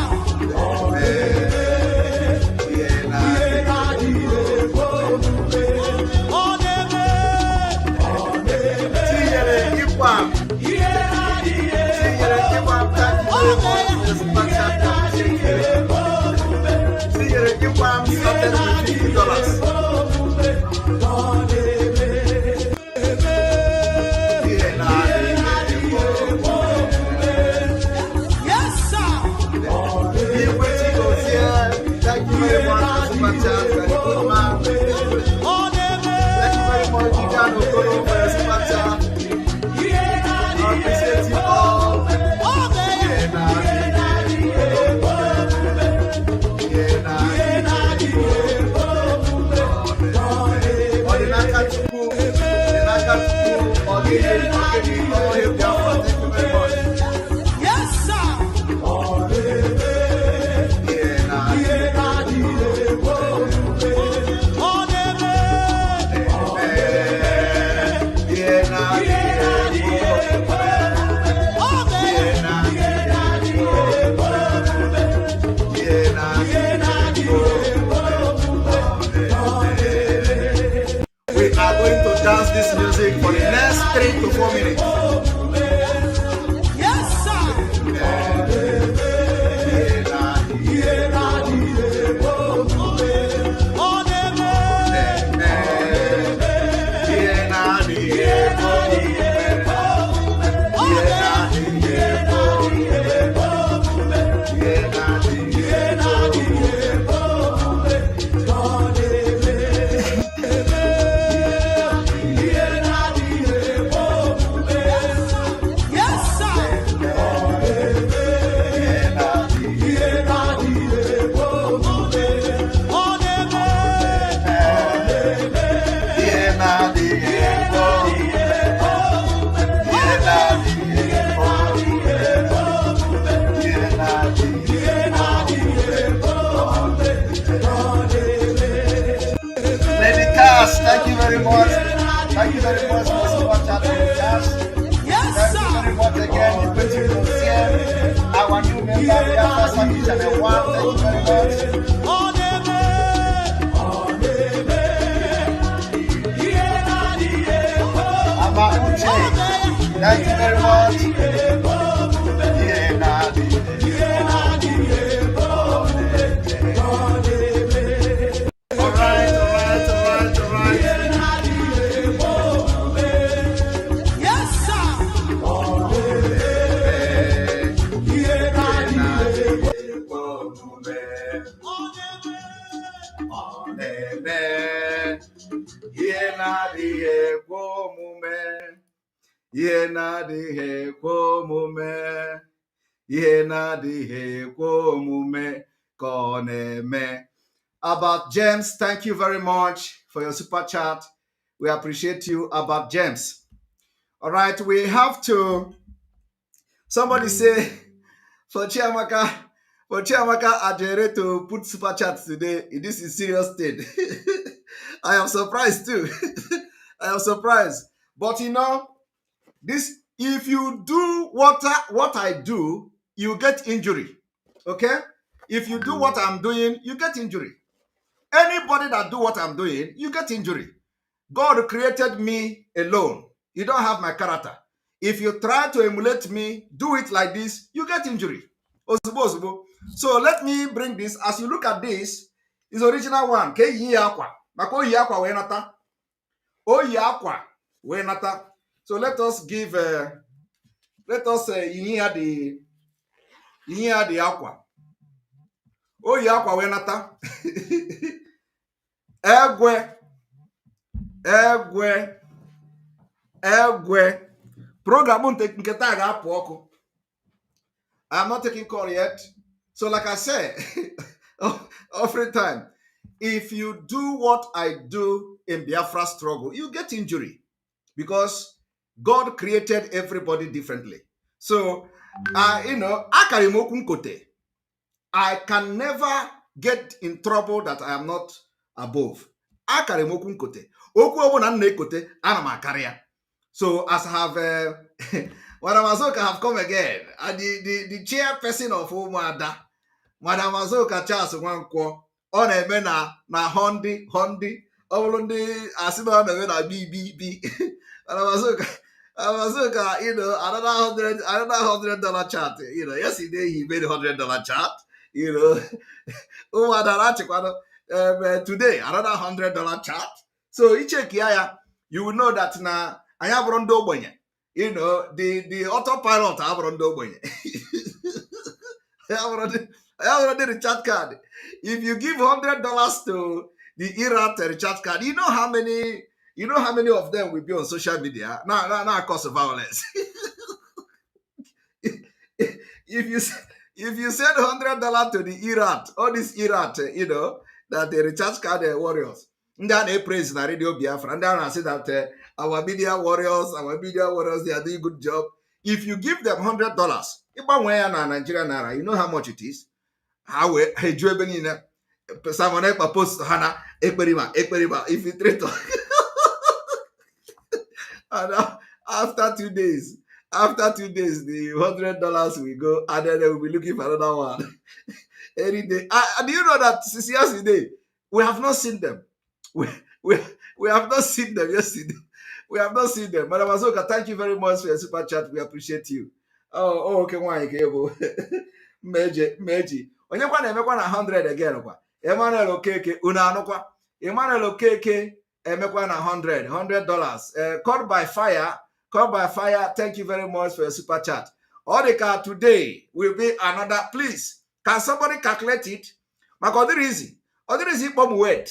Dance this music for the next 3 to 4 minutes. Yes, sir. Thank you very much. Thank you very much for super chatting, Cash. Yes, Thank sir. you very much again. You put you to share our new member, Biafra Saki Channel 1. Thank you very much. Ama Uche. Thank you very much. About James, thank you very much for your super chat. We appreciate you. About James. All right, we have to. Somebody say for Chiamaka Ajere to put super chat today. This is serious thing. I am surprised too. I am surprised. But you know, this if you do what I do, you get injury. Okay? If you do what I'm doing, you get injury. Anybody that do what I'm doing, you get injury. God created me alone. You don't have my character. If you try to emulate me, do it like this, you get injury. So let me bring this. As you look at this, it's original one. Oyi akwa we nata. So let us give here the aqua. Oyi akwa we nata. Egwe. Program nke taa ga-apụ ọkụ. I'm not taking call yet. So like I said, every time, if you do what I do in Biafra struggle, you get injury because God created everybody differently. So, I can never get in trouble that I am not above. So as I have Madam Azoka have come again, and the chairperson of Umada, Madam Azoka Charles Wankwo, on a mena na Hondi, Olundi Asima na BBB. Madam Azoka, another $100 chart. Yesterday he made $100 chart. Today another $100 chart. So you check here, you will know that now I have run the autopilot I have run the I have already the chat card. If you give $100 to the Iraq recharge card, you know how many of them will be on social media. Now cause of violence. If you send $100 to the Iraq, all these Iraq, that the recharge card warriors, and then they praise the radio Biafra, and then I say that our media warriors, they are doing a good job. If you give them $100, Nigeria, you know how much it is. How someone post Hana Ekpa, if you treat and after 2 days, the $100 will go, and then they will be looking for another one any day. And you know that since yesterday, we have not seen them. We have not seen them yesterday. We have not seen them. Madam Azoka, thank you very much for your super chat. We appreciate you. Oh, okay, why? Meji. Onye kwa na-emekwa na 100 again kwa. Emmanuel Okeke, una anokwa. Emmanuel Okeke emekwa na $100. Caught by fire. Thank you very much for your super chat. Odeka today will be another. Please, can somebody calculate it? Maka ọ dịrị easy ịkpọ m wet.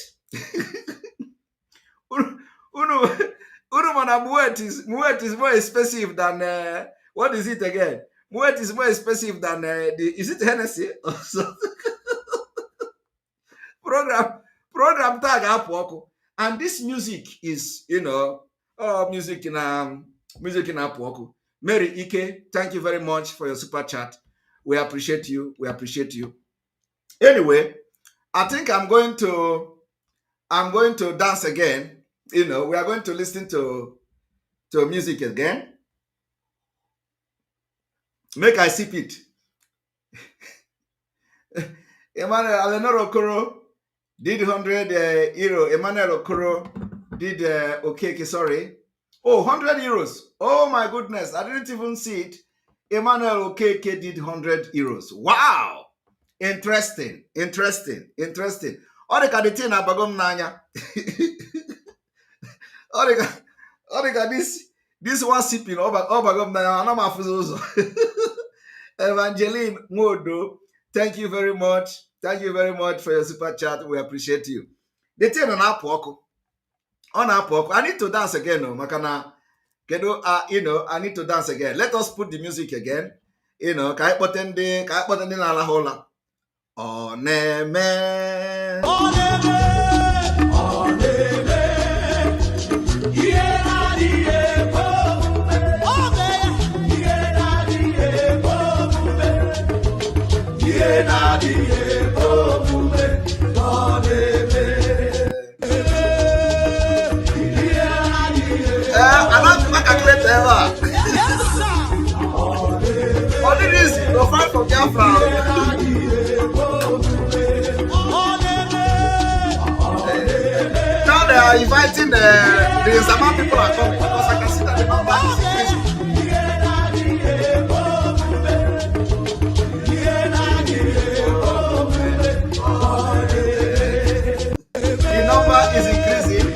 Unu mana Moet is more expensive than what is it again? Moet is more expensive than is it Hennessy? program tag apoko. And this music is, music in apoko. Mary Ike, thank you very much for your super chat. We appreciate you. Anyway, I think I'm going to dance again. We are going to listen to music again. Make I sip it. Emmanuel Alenor Okoro did 100 euro. Emmanuel Okoro did sorry. Oh, 100 euros. Oh my goodness, I didn't even see it. Emmanuel Okeke did 100 euros. Wow! Interesting. Orika the thing abagom nanya. Orika this one sipping abagom nanya. Anama fuzozo. Evangeline Modo, thank you very much. Thank you very much for your super chat. We appreciate you. The thing on Apoko. I need to dance again, no, Makana. I need to dance again. Let us put the music again. Kai potende na la hola. Oneme. Only reason to fight for Biafra. Now they are inviting the Zama people are coming because I can see that the number is increasing. The number is increasing.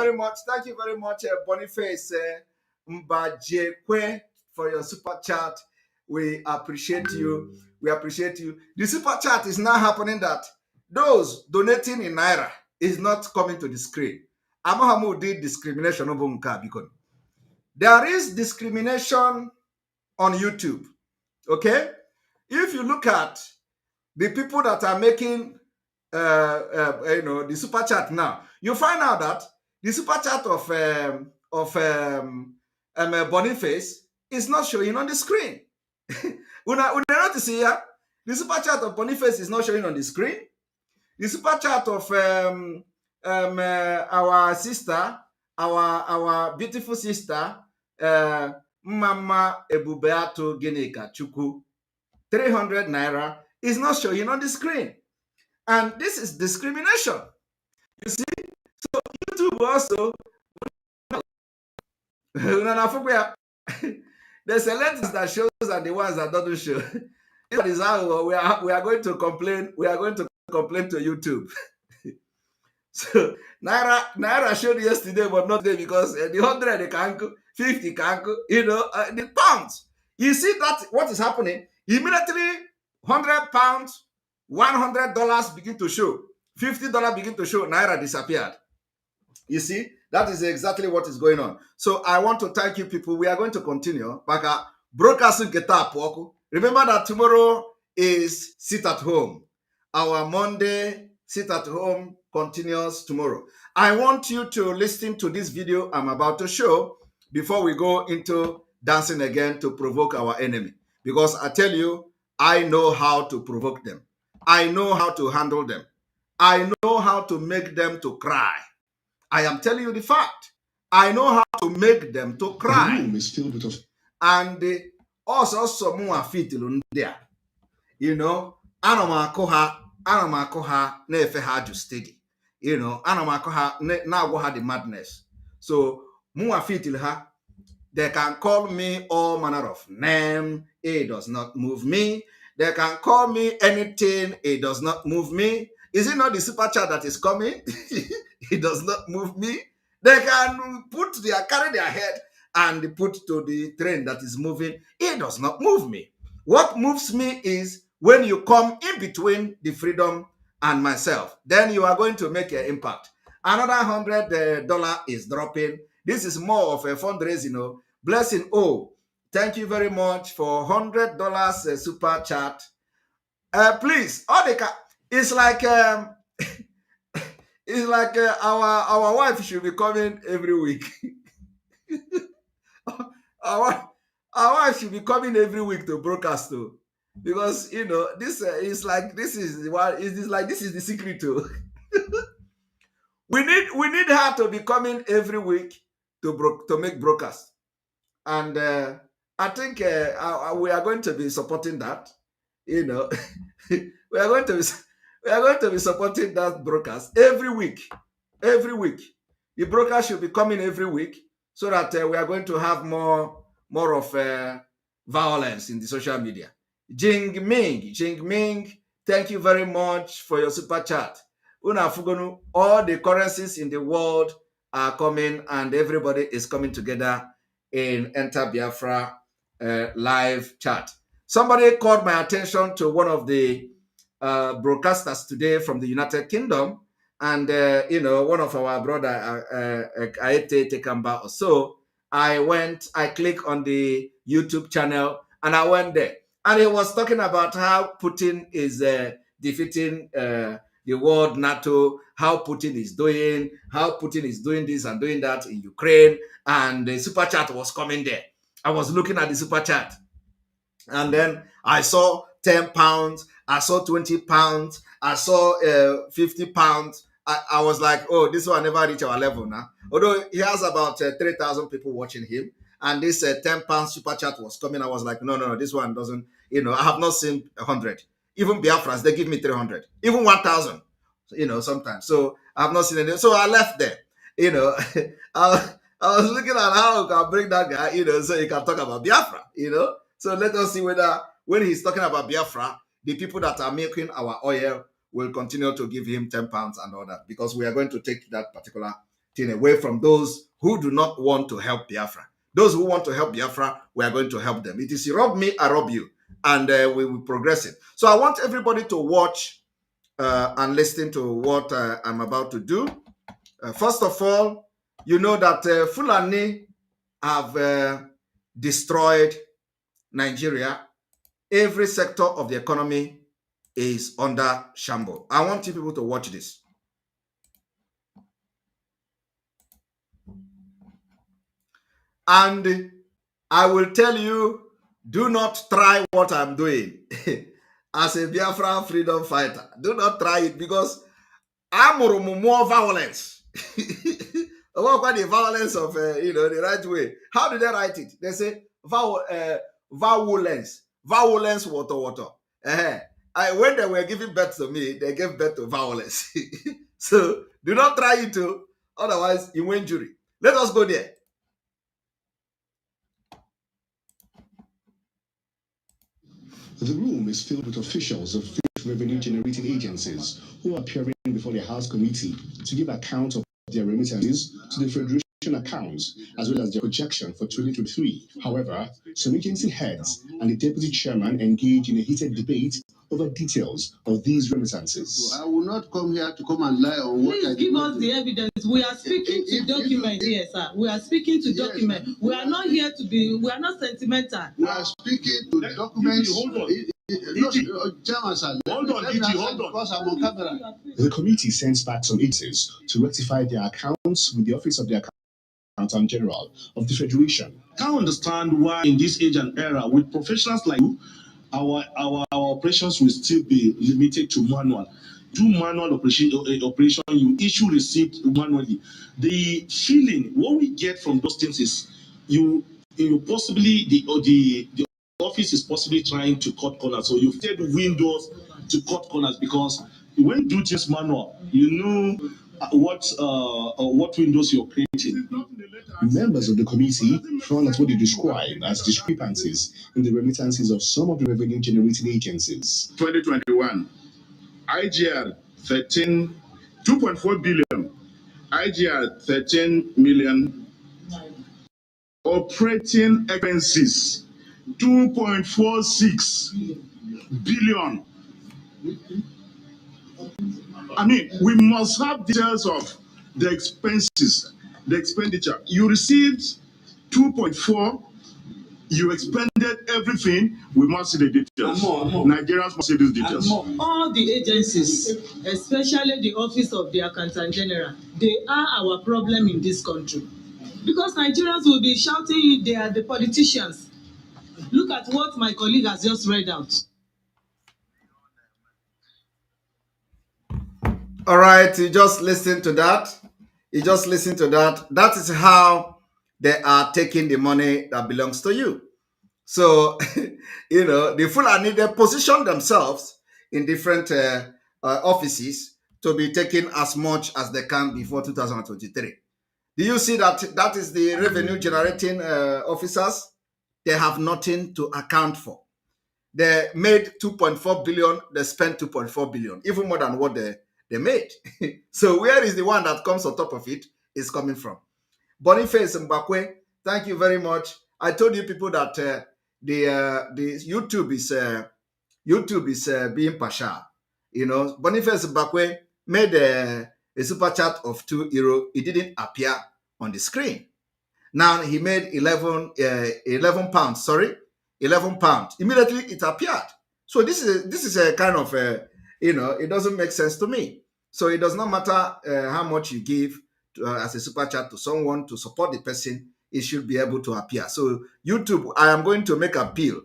very much. Thank you very much, Boniface Mbajekwe, for your super chat. We appreciate you. We appreciate you. The super chat is now happening that those donating in Naira is not coming to the screen. Amahamu did discrimination over Nkabikon. There is discrimination on YouTube. Okay? If you look at the people that are making the super chat now, you find out that the super chat of Boniface is not showing on the screen. Una notice here, the super chat of Boniface is not showing on the screen. The super chat of our sister, our beautiful sister, Mama Ebubeato Genika Chuku, 300 Naira, is not showing on the screen. And this is discrimination. You see? So YouTube also, there's a lens that shows and the ones that don't show. That is how we are going to complain. We are going to complain to YouTube. So Naira showed yesterday, but not today, because the 100 they can't, 50 can't, the pounds. You see that what is happening? Immediately, 100 pounds, $100 begin to show, $50 begin to show. Naira disappeared. You see, that is exactly what is going on. So I want to thank you, people. We are going to continue. Broadcasting get up. Remember that tomorrow is sit at home. Our Monday sit at home continues tomorrow. I want you to listen to this video I'm about to show before we go into dancing again to provoke our enemy. Because I tell you, I know how to provoke them. I know how to handle them. I know how to make them to cry. I am telling you the fact. I know how to make them to cry. The room is filled with us. And also some fit there. Anamakoha nefe ha just steady. Anamakoha na the madness. So mua fitil ha. They can call me all manner of name. It does not move me. They can call me anything. It does not move me. Is it not the super chat that is coming? It does not move me. They can carry their head and put to the train that is moving. It does not move me. What moves me is when you come in between the freedom and myself. Then you are going to make an impact. Another $100 is dropping. This is more of a fundraising, blessing. Oh, thank you very much for $100 super chat. Please, it's like it's like our wife should be coming every week. our wife should be coming every week to broadcast too, because this is like this is the secret too. we need her to be coming every week to make broadcast, and I think we are going to be supporting that. We are going to be supporting that broadcast every week. Every week, the broadcast should be coming every week, so that we are going to have more of violence in the social media. Jing Ming, thank you very much for your super chat. Unafugonu, all the currencies in the world are coming, and everybody is coming together in Enter Biafra live chat. Somebody called my attention to one of the broadcasters today from the United Kingdom, and one of our brother Aete Tekamba or so. I clicked on the YouTube channel and I went there, and he was talking about how Putin is defeating the world NATO, how Putin is doing this and doing that in Ukraine, and the super chat was coming there. I was looking at the super chat, and then I saw 10 pounds, I saw 20 pounds, I saw 50 pounds. I was like, oh, this one never reach our level now. Although he has about 3,000 people watching him, and this 10 pounds super chat was coming. I was like, no, this one doesn't, I have not seen 100. Even Biafras, they give me 300, even 1,000, sometimes. So I have not seen any. So I left there, I was looking at how I can bring that guy, so he can talk about Biafra, So let us see whether when he's talking about Biafra, the people that are making our oil will continue to give him 10 pounds and all that, because we are going to take that particular thing away from those who do not want to help Biafra. Those who want to help Biafra, we are going to help them. It is you rob me, I rob you, and we will progress it. So I want everybody to watch and listen to what I'm about to do. First of all, you know that Fulani have destroyed Nigeria. Every sector of the economy is under shambles. I want you people to watch this. And I will tell you, do not try what I'm doing as a Biafra freedom fighter. Do not try it, because I'm more violence. What the violence of the right way? How do they write it? They say violence, water. When they were giving birth to me, they gave birth to violence. So do not try it too, otherwise you will injury. Let us go there. The room is filled with officials of fifth revenue-generating agencies who are appearing before the House Committee to give account of their remittances to the Federation accounts, as well as their projection for 2023. However, some agency heads and the deputy chairman engage in a heated debate over details of these remittances. I will not come here to come and lie on what I Please give us the evidence. We are speaking to document here, sir. We are speaking to document. We are not here to be, we are not sentimental. We are speaking to documents. Hold on. Hold on, because I'm on camera. The committee sends back some agencies to rectify their accounts with the Office of the Accountant General of the Federation. I can't understand why in this age and era, with professionals like you, our operations will still be limited to manual. Do manual operation, you issue receipt manually. The feeling, what we get from those things is you possibly the office is possibly trying to cut corners. So you've taken windows to cut corners, because when you do this manual, you know what windows you're creating. Members of the committee frown at what they describe as discrepancies in the remittances of some of the revenue-generating agencies. 2021, IGR 2.4 billion, IGR 13 million, operating expenses 2.46 billion. I mean, we must have details of the expenses, the expenditure. You received 2.4, you expended everything, we must see the details. Nigerians must see these details. All the agencies, especially the Office of the Accountant General, they are our problem in this country. Because Nigerians will be shouting they are the politicians. Look at what my colleague has just read out. All right, you just listen to that. You just listen to that. That is how they are taking the money that belongs to you. So, the Fulani, they position themselves in different offices to be taking as much as they can before 2023. Do you see that? That is the revenue generating officers. They have nothing to account for. They made 2.4 billion. They spent 2.4 billion, even more than what they made. So where is the one that comes on top of it is coming from? Boniface Mbakwe, thank you very much. I told you people that the YouTube is being partial. Boniface Mbakwe made a super chat of €2. It didn't appear on the screen. Now he made 11 pounds. Sorry, 11 pounds. Immediately it appeared. So this is a kind of it doesn't make sense to me. So it does not matter how much you give as a super chat to someone to support the person, it should be able to appear. So YouTube, I am going to make appeal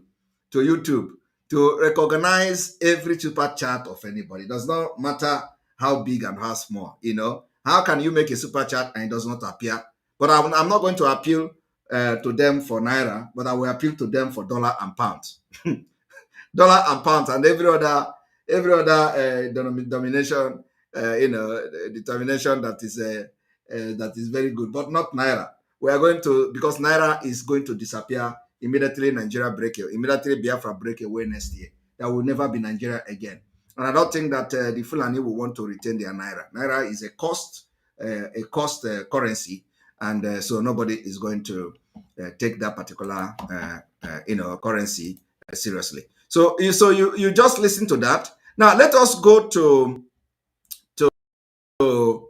to YouTube to recognize every super chat of anybody. It does not matter how big and how small. How can you make a super chat and it does not appear? But I'm not going to appeal to them for Naira, but I will appeal to them for dollar and pounds. Dollar and pounds and every other denomination, determination that is very good, but not Naira. We are going to, because Naira is going to disappear immediately. Nigeria immediately Biafra break away next year. There will never be Nigeria again. And I don't think that the Fulani will want to retain their Naira. Naira is a cost a cost currency, and so nobody is going to take that particular currency seriously. So you just listen to that. Now let us go to the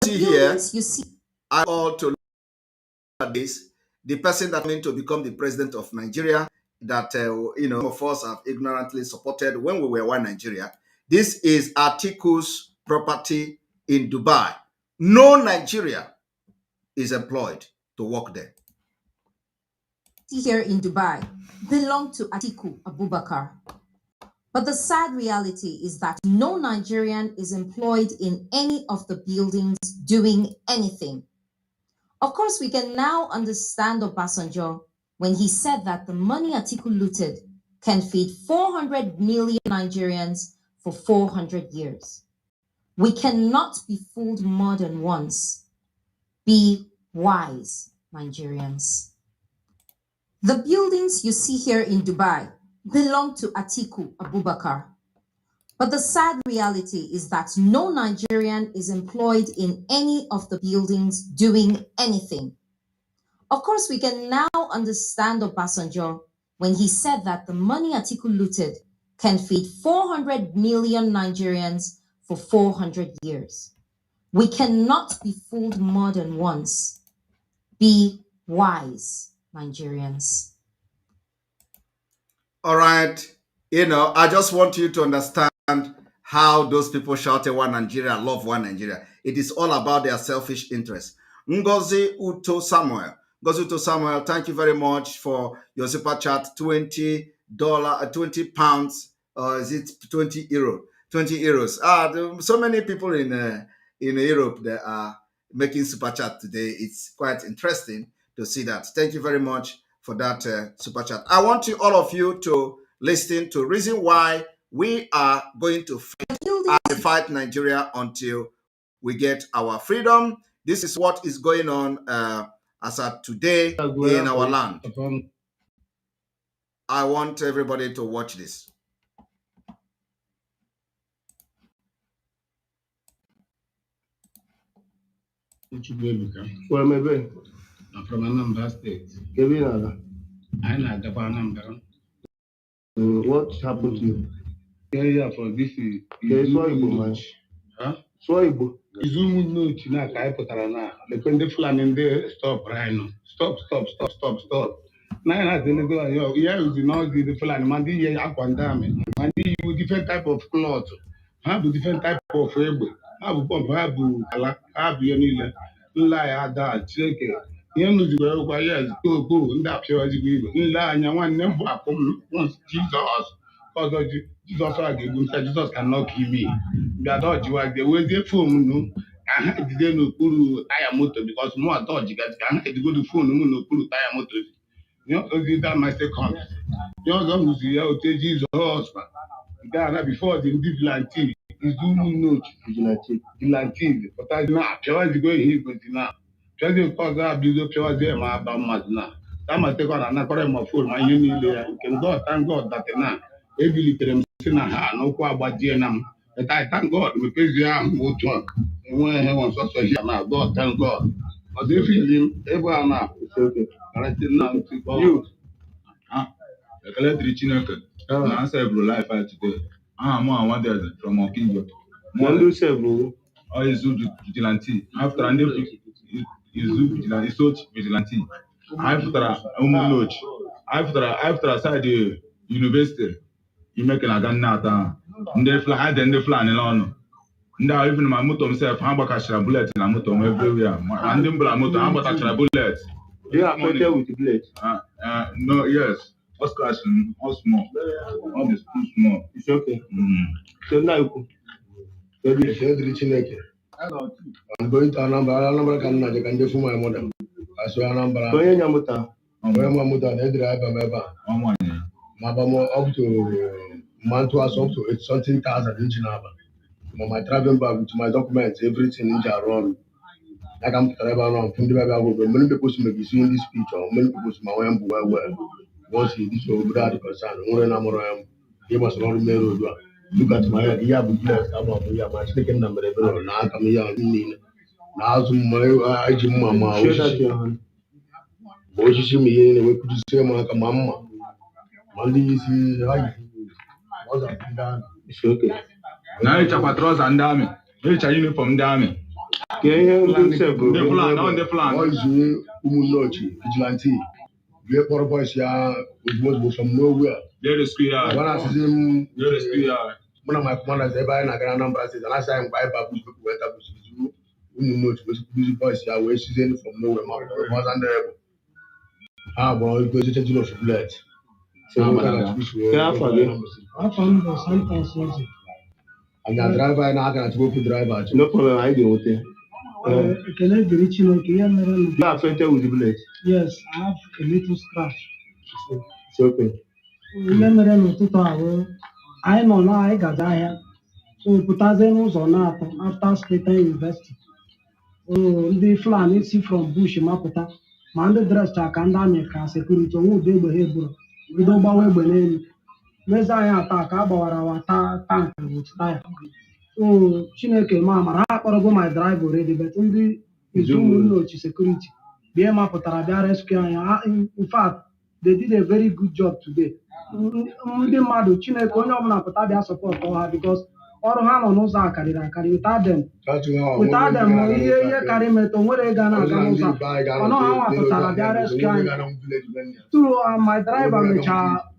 see here. You see, I all to look at this. The person that meant to become the president of Nigeria, that some of us have ignorantly supported when we were one Nigeria. This is Atiku's property in Dubai. No Nigeria is employed to work there. Here in Dubai belong to Atiku Abubakar. But the sad reality is that no Nigerian is employed in any of the buildings doing anything. Of course, we can now understand Obasanjo when he said that the money Atiku looted can feed 400 million Nigerians for 400 years. We cannot be fooled more than once. Be wise, Nigerians. The buildings you see here in Dubai belong to Atiku Abubakar. But the sad reality is that no Nigerian is employed in any of the buildings doing anything. Of course, we can now understand Obasanjo when he said that the money Atiku looted can feed 400 million Nigerians for 400 years. We cannot be fooled more than once. Be wise, Nigerians. All right. I just want you to understand how those people shouted one Nigeria, love one Nigeria. It is all about their selfish interests. Ngozi Uto Samuel. Ngozi Uto Samuel, thank you very much for your super chat. $20, 20 pounds, is it 20 euro? 20 euros. So many people in Europe that are making super chat today. It's quite interesting to see that. Thank you very much for that super chat. I want all of you to listen to reason why we are going to fight Nigeria until we get our freedom. This is what is going on as of today in our land. I want everybody to watch this. Well, maybe. I'm from Anambra State. What happened to you? Yeah, for this is Swaibo. Izumu no china kai potara na. Le kwende fulani nde stop right now. Stop. Na na tene go yo. Yeah, you know the fulani mandi ye akwandame. Mandi you different type of cloth. Have different type of ebe. Have pump have kala have yenile. Nla ya da cheke. Ihe nuzigwe kwa yes go ndị apịa ozigbo igwe. Nle anya nwanne m bụ akom Jesus. Because Jesus Jesus cannot kill me. We are dodge work. The way they phone no, I had to no puru tire motor because more dodge guys can go to phone no puru tire motor. You know, that my second. You know, who's here to Jesus husband. That before the vigilante is doing no vigilante. But I now pure is going here with now. Just cause I build up pure there my about now. That might take on another my phone, my union there. You can go thank God that now. Every little no quabadi nam. But I thank God because you are more drunk. And when he wants also here now, God thank God. But they feel him ever now. It's okay. You. The collector Chineke. I say bro life today. I wanted from Okinjo. One several. Oh, is vigilante. After I never is vigilante, so vigilante. After lodge. After I started the university. You make an aganata. And they fly and they fly alone. Now even my motor himself, how about catch a bullet in a motor everywhere? And then motor, how about catch a bullet? They are affected with the bullet. No, yes. What's crashing? How small? All this too small. It's okay. So now I'm going to Anambra can do for my mother. I saw Anambra. Mabamo up to Mantuas up to 18,000 in Geneva. My traveling bag with my documents, everything in Jaron. I come travel around from the Bible. Many people may be seeing this picture, many people may well. Once he this will be concern, he must not remain. Look at my idea, but blessed about me. I'm speaking number of now come here. Now, my I Jim Mama. What you see me in a way to say, Mama. Monday is high. It's okay. Now it's a patrols and damn. It's a uniform damn. The plan, on the plan. Boys, you vigilante. We are poor boys here. We must from nowhere. They're the square. When I see him, They're the square. One of my commanders, they buy a number. And last time, buy back people went up with you. Busy boys here. We're season from nowhere. Was under. Well, because it's a deal of blood. So, I found sometimes. And the driver and I can go to driver. No problem, I do it. Can I be reaching like you are affected with the bullet? Yes, I have a little scratch. It's okay. I know now I got here. So, put us in on after State University. Oh, the flan see from bush Maputa. Man, the dress check and damn security won't be behavior. We don't buy when Messiah attack about our tank with tire. Oh, Chineke mama, I go my drive already, but only is no security. BMA Potarabia rescue. In fact, they did a very good job today. Madu Chineke only Potabia support for her because all hand knows I carry without them. Without them, here carry metal, where they gonna come. I know how Potarabia rescue. Through my driver, which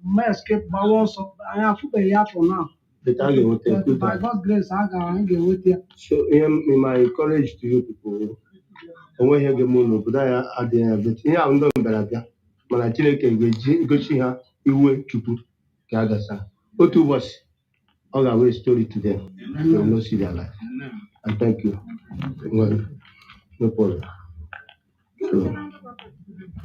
may escape, but also I have to pay for now. By God's grace, I can get with you. So, in my encourage to you people, and when you get more, but I at the end, yeah, I'm not better. But I tell you, go see her, you went to put Kagasa. Go to us, all our way story to them. They will not see their life. And thank you. Well, no problem. So,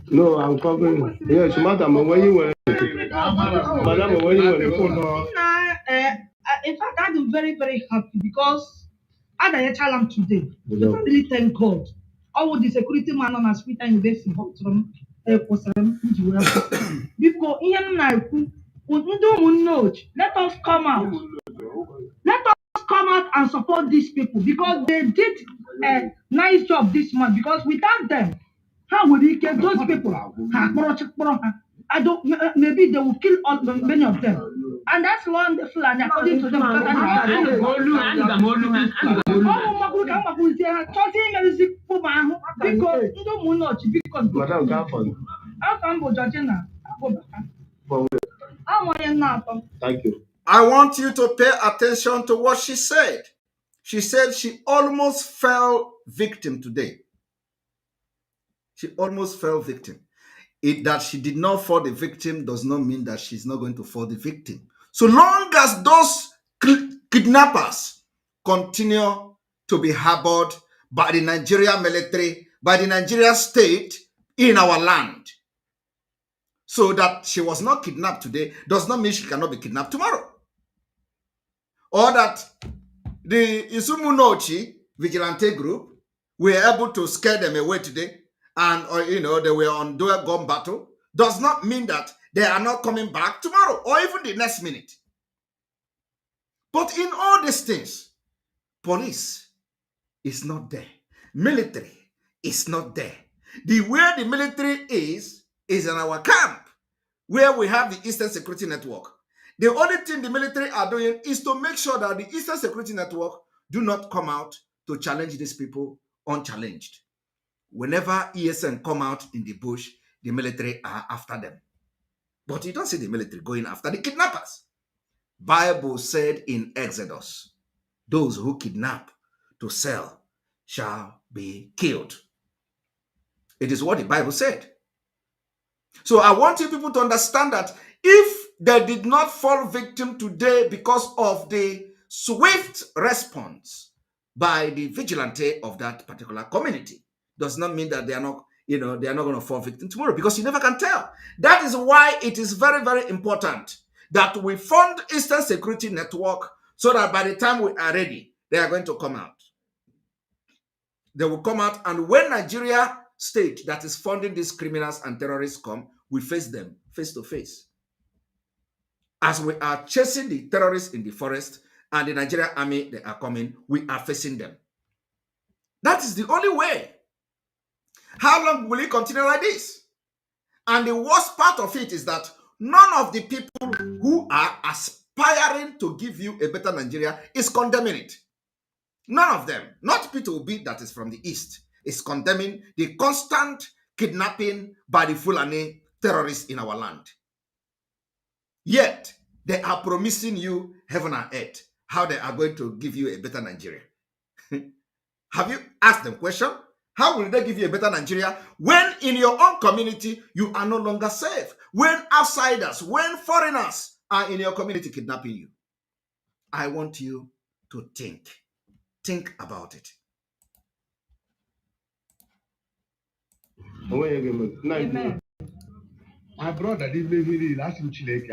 no, I'm covering. Yes, madam, when you were. Madam, when you were. In fact, I'm very, very happy because I had a challenge today. I really thank God. All the security man on a street and investing because let us come out. Let us come out and support these people because they did a nice job this month. Because without them, how would we get those people? I don't. Maybe they will kill all many of them, and that's wonderful. And according to them, Thank you. I want you to pay attention to what she said. She said she almost fell victim today. She almost fell victim. That she did not fall the victim does not mean that she's not going to fall the victim. So long as those kidnappers continue to be harbored by the Nigerian military, by the Nigerian state in our land, so that she was not kidnapped today does not mean she cannot be kidnapped tomorrow. Or that the Isumunochi vigilante group were able to scare them away today and they were on dual gun battle does not mean that they are not coming back tomorrow or even the next minute. But in all these things, police is not there. Military is not there. Where the military is in our camp, where we have the Eastern Security Network. The only thing the military are doing is to make sure that the Eastern Security Network do not come out to challenge these people unchallenged. Whenever ESN come out in the bush, the military are after them. But you don't see the military going after the kidnappers. Bible said in Exodus, those who kidnap to sell shall be killed. It is what the Bible said. So I want you people to understand that if they did not fall victim today because of the swift response by the vigilante of that particular community, does not mean that they are not, they are not going to fall victim tomorrow, because you never can tell. That is why it is very, very important that we fund Eastern Security Network so that by the time we are ready, they are going to come out. They will come out, and when Nigeria state that is funding these criminals and terrorists come, we face them face to face. As we are chasing the terrorists in the forest and the Nigerian army, they are coming, we are facing them. That is the only way. How long will it continue like this? And the worst part of it is that none of the people who are aspiring to give you a better Nigeria is condemning it. None of them, not Peter Obi that is from the east, is condemning the constant kidnapping by the Fulani terrorists in our land. Yet, they are promising you heaven and earth, how they are going to give you a better Nigeria. Have you asked them question? How will they give you a better Nigeria when in your own community you are no longer safe? When outsiders, when foreigners are in your community kidnapping you? I want you to think. Think about it. Amen. My brother didn't really last in Chile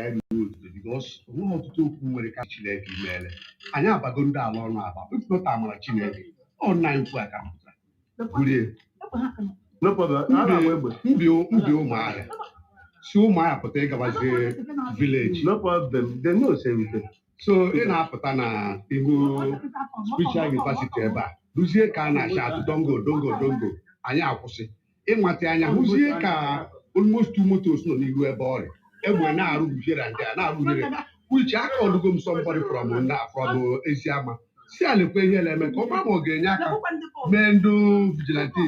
because who want to talk who were Chile email. I never go down on about it's not time on Chile. Oh, 9 to a good. No problem. So my apotheke was the village. No problem. They know everything. So in Apatana, Ihu Spiritual University eba. Duzie ka na shout dongo. Anya akwụsị. Ịnwata anya hụzie ka almost 2 motos nọ n'ihu ebe ọrị. Egbe na-arụ buhere ndị a na-arụ buhere. Which I called them somebody from Esiama. Si alekwe ihe na-eme ka ọma ma ọ ga-enye aka mee ndị vigilante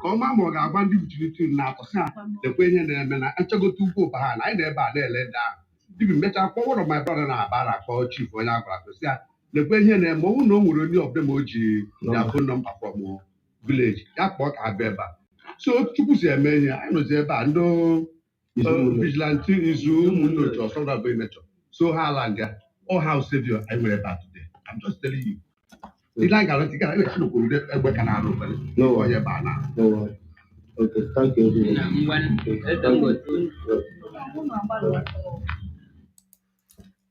Koma mo ga agba ndị vigilante na-apụsị ha lekwe ihe na-eme na nchegote ugwu ha na anyị na-ebe a na-ele ndị ahụ. Dibi mecha kwa one of my brother na-aba na-akpọ chief onye agwara kwesị ya lekwe ihe na-eme ọnwụ na o nwere onye of them o ji ya phone number from village ya kpọọ ka abịa ebe a. So Chukwu si eme ihe anyị nọzi ebe a ndị vigilante izu ụmụnne otu ọsọga bụ nature. So ha ala nga all house savior anyị nwere ebe a today. I'm just telling you. Like I don't think I no. Okay, thank you.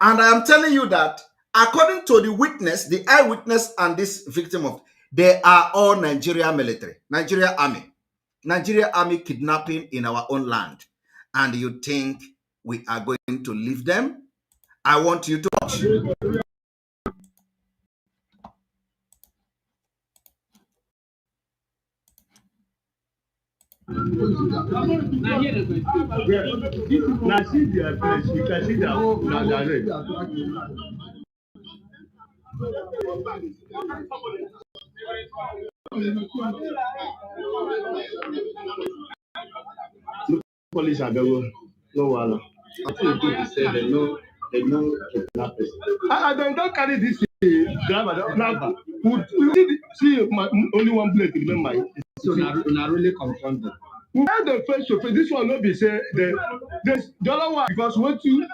And I am telling you that according to the witness, the eyewitness and this victim of, they are all Nigeria military, Nigeria army kidnapping in our own land. And you think we are going to leave them? I want you to watch. Now see their place, you can see that police are going no one. I think they say they know kidnappers. I don't carry this driver. See only one blade remember. So now really confront them. We had the face to face. This one not be say the other one because what you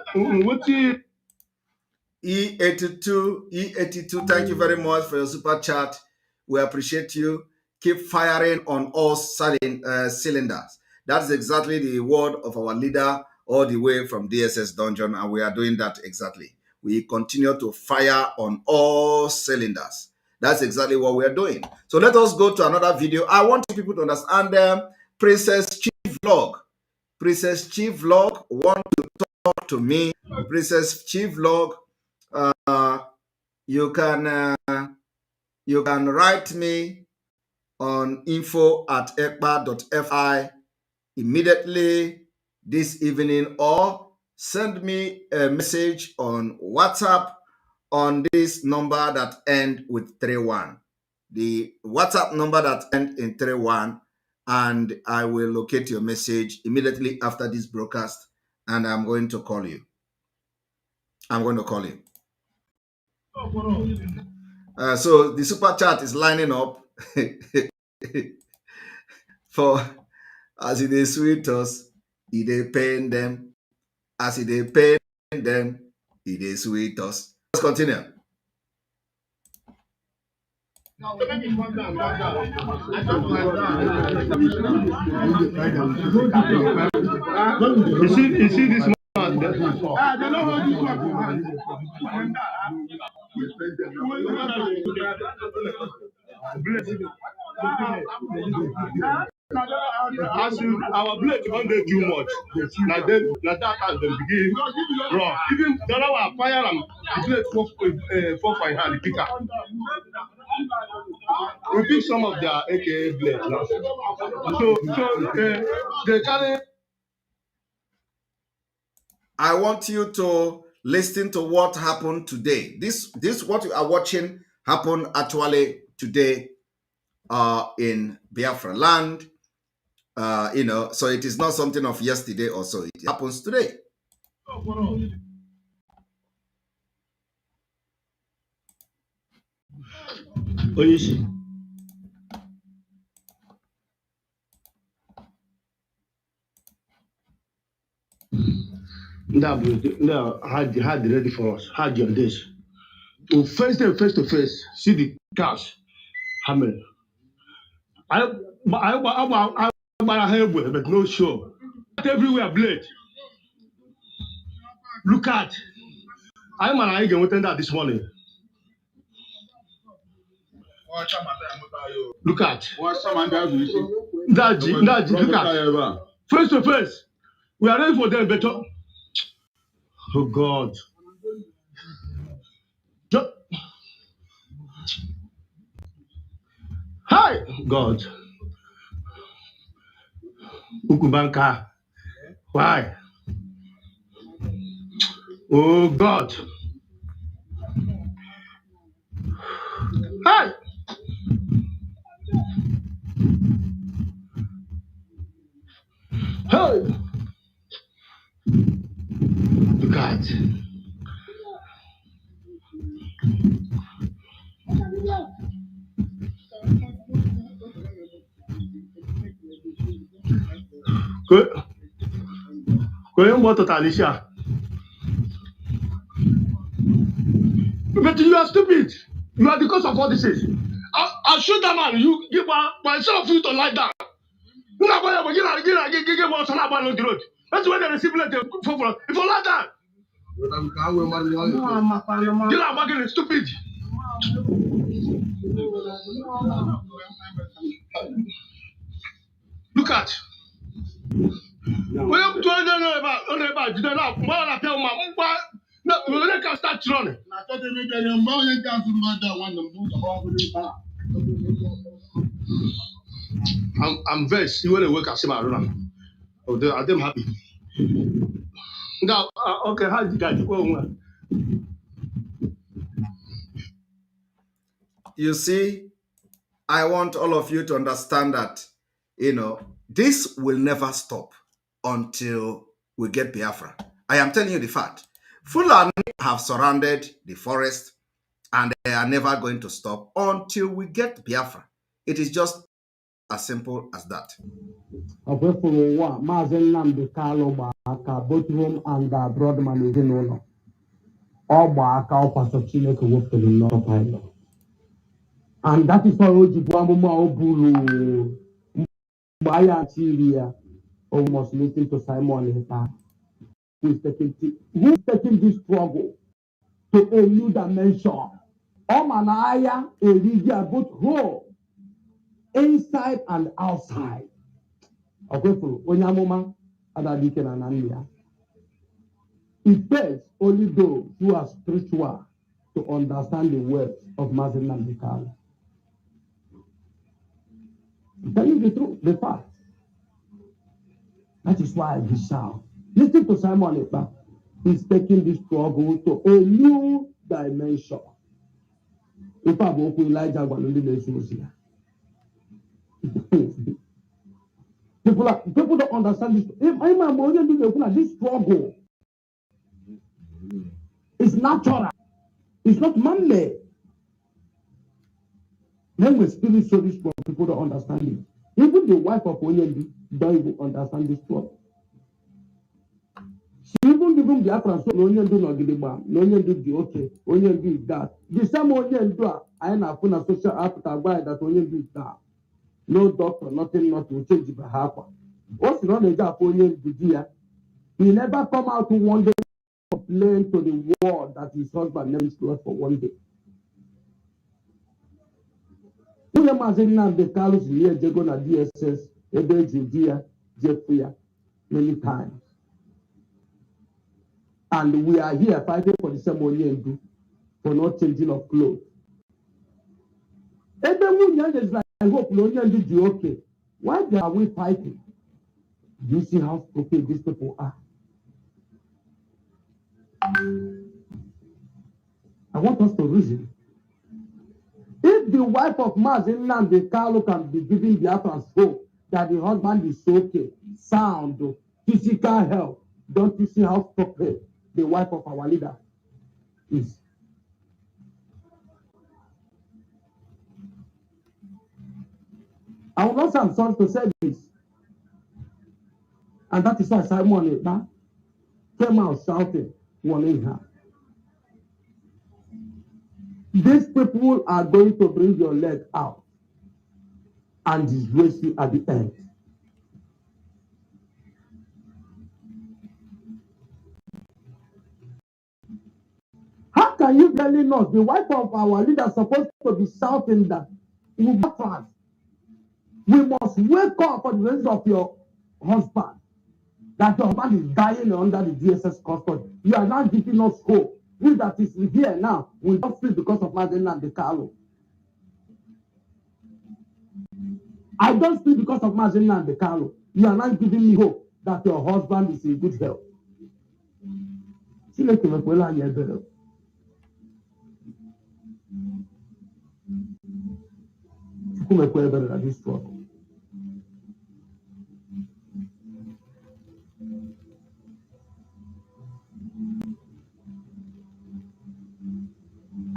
E82, thank you very much for your super chat. We appreciate you. Keep firing on all cylinders. That's exactly the word of our leader all the way from DSS dungeon, and we are doing that exactly. We continue to fire on all cylinders. That's exactly what we are doing. So let us go to another video. I want people to understand Princess Chief Vlog. Princess Chief Vlog want to talk to me. Princess Chief Vlog, you can write me on info@ekpa.fi immediately this evening, or send me a message on WhatsApp on this number that ends with 31. The WhatsApp number that ends in 31, and I will locate your message immediately after this broadcast, and I'm going to call you. So the super chat is lining up for as it is sweet us, it is pain them. As it is pain them, it is sweet us. Let's continue. You see this man? They know how this works. As in, our blade don't do too much. Now that as they begin raw. Even the other one fire and the blade for fire hand the picker. We pick some of their AKA blades now. So they carry. I want you to listen to what happened today. This what you are watching happened actually today in Biafra land. So it is not something of yesterday or so. It happens today. Oyishi. Had ready for us. Had your days. To face them face to face. See the cars. Hammer. I but no show. Everywhere blade. Look at. I'm an eye getting that this morning. Look at. That look at. Face to face. We are ready for them better. Oh God. Hi God. Ukubanka. Why? Oh God. Hi. Hey. Look at. Good. Going what to Alicia? But you are stupid. You are the cause of all this. I'll shoot that man. You give myself you to lie down. You are going to get one son about on the road. That's why they receive it. If you lie down, you are fucking stupid. Look at. What am I about? You don't know. What I tell my no, we can start running. I'm vexed. You want to work as a man? Oh, I'm happy. Now, okay, how did you guys go? You see, I want all of you to understand that, this will never stop until we get Biafra. I am telling you the fact. Fulani have surrounded the forest and they are never going to stop until we get Biafra. It is just as simple as that. Both home and Broadman is in all. And that is why Ojibwamuma Oburu Syria almost listen to Simon who is taking this struggle to a new dimension. Omanaya Elijah both whole inside and outside. Onyamuma Adadike and Anania. It takes only those who are spiritual to understand the words of Mazen Nambikal. Tell you the truth, the fact. That is why I shout. Listen to Simon Ekpa. He's taking this struggle to a new dimension. If I walk with Elijah, people don't understand this. If I'm a this struggle is natural. It's not man-made. Then we still show this struggle, people don't understand it. Even the wife of Onyendi don't even understand this struggle. She even give him the Biafra so Onyendi no gidigba, Onyendi be okay, Onyendi is that. The same Onyendi I na put na social app that Onyendi is that. No doctor, nothing will change the happen. What's not the job Onyendi here? He never come out to one day complain to the world that his husband never close for one day. The Carlos here, they go na DSS, Ebe Judea, Jeffrey, many times. And we are here fighting for the same Onyendu, for not changing of clothes. Ebe Munyan is like, I hope Onyendu do okay. Why are we fighting? Do you see how stupid these people are? I want us to reason. If the wife of Mazin Nnamdi Kanu can be giving Biafrans hope that the husband is okay, sound, physical health, don't you see how stupid the wife of our leader is? I will not say I'm sorry to say this. And that is why Simon Ekpa came out shouting, warning her. These people are going to bring your leg out and disgrace you at the end. How can you telling us the wife of our leader is supposed to be shouting that we must wake up for the rest of your husband, that your husband is dying under the DSS custody. You are not giving us hope. We that is here now will not free because of Mazin Nnamdi Kanu. I don't speak because of Mazin Nnamdi Kanu. You are not giving me hope that your husband is in good health. This struggle.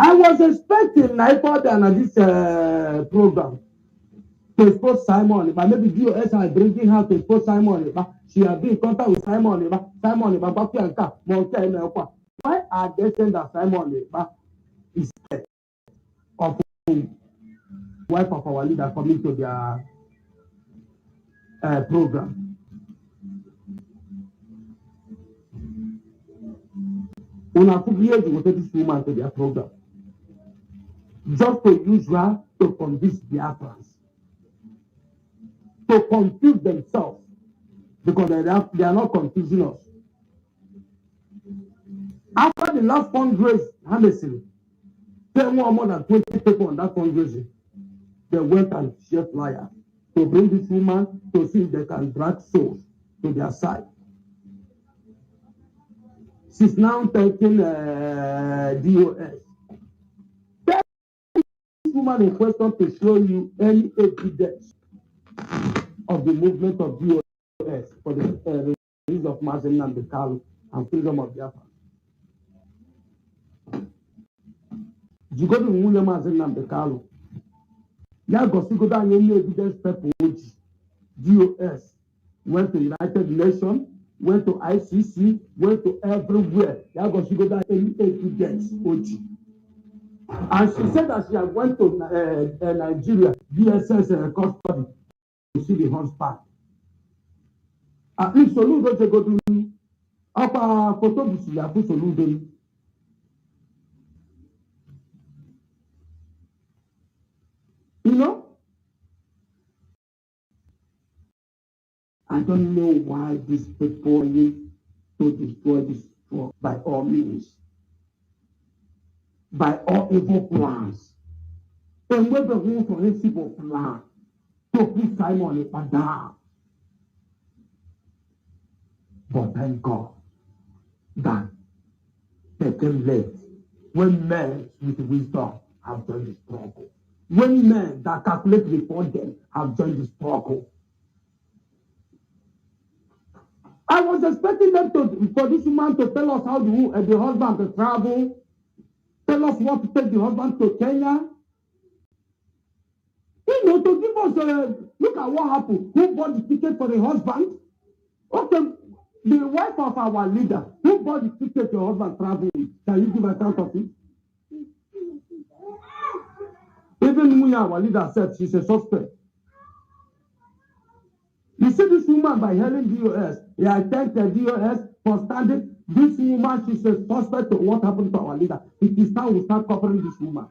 I was expecting Naipa and this program to expose Simon, but maybe DOS are bringing her to expose Simon. She has been in contact with Simon. Simon, why are they saying that Simon is dead of wife of our leader coming to their program? Una publié to this woman to their program just to use her to convince Biafrans, to confuse themselves, because they are not confusing us. After the last fundraising, honestly, there were more than 20 people on that fundraising. They went and shared flyers to bring this woman to see if they can drag souls to their side. She's now taking DOS. Tell this woman in question to show you any evidence of the movement of DOS for the release of Mazin Nnamdi Kanu and freedom of Biafra. You go to Mazin Nnamdi Kanu. Ya gosi that any evidence people DOS went to United Nations, went to ICC, went to everywhere. Ya gosi that any evidence OG. And she said that she had went to Nigeria, DSS custody to see the husband. At least Soludo to go to Upper Kotobusi, Yafu Soludo. You know? I don't know why these people need to destroy this world by all means, by all evil plans. And whether who for his evil plan to put Simon Ekpa down. But thank God that they came late when men with wisdom have joined the struggle. When men that calculate before them have joined the struggle. I was expecting them for this woman to tell us how the husband to travel, tell us what to take the husband to Kenya. You know, to give us look at what happened. Who bought the ticket for the husband? Okay, the wife of our leader, who bought the ticket your husband traveling with? Can you give account of it? Even when our leader said she's a suspect. You see this woman by hailing DOS. Yeah, I thank the DOS for standing. This woman, she's a suspect of what happened to our leader. It is time we start covering this woman.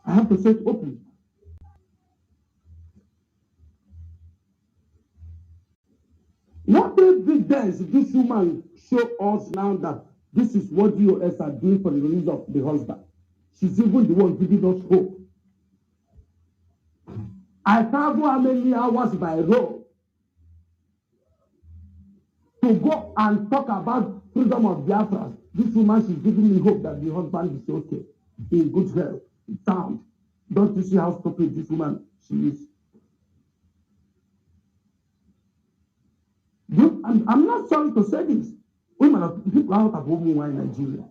I have to say it openly. evidence this woman show us now that this is what US are doing for the release of the husband. She's even the one giving us hope. I travel how many hours by road to go and talk about freedom of Biafra. This woman, she's giving me hope that the husband is okay, in good health, sound. Don't you see how stupid this woman she is? I'm not sorry to say this. Women are people out of home in Nigeria.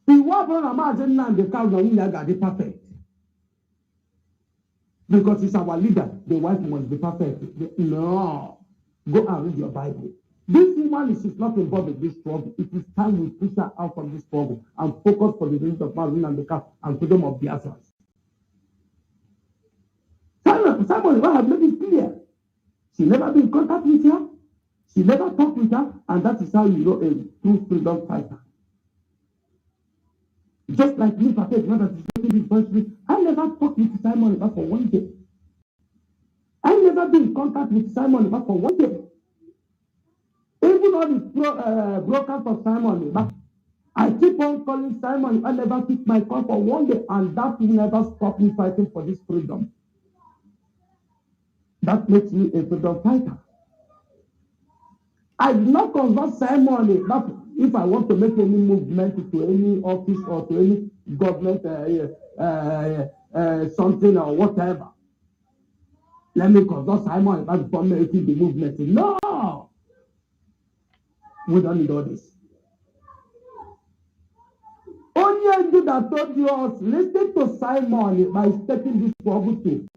The one from imagine now the cow now got the perfect. Because it's our leader, the wife must be perfect. No. Go and read your Bible. This woman is not involved in this struggle. It is time we push her out from this struggle and focus for the release of Marvin and the cow and freedom of Biafra. Simon have made it clear. She never been in contact with her. She never talked with her, and that is how you know a true freedom fighter. Just like me, I never talked with Simon for 1 day. I never been in contact with Simon for 1 day. Even all the brokers of Simon, I keep on calling Simon. I never pick my call for 1 day, and that will never stop me fighting for this freedom. That makes me a freedom fighter. I did not convert Simon that if I want to make any movement to any office or to any government something or whatever. Let me consult Simon about before making the movement. No! We don't need all this. Only you that told you us, listen to Simon by taking this struggle to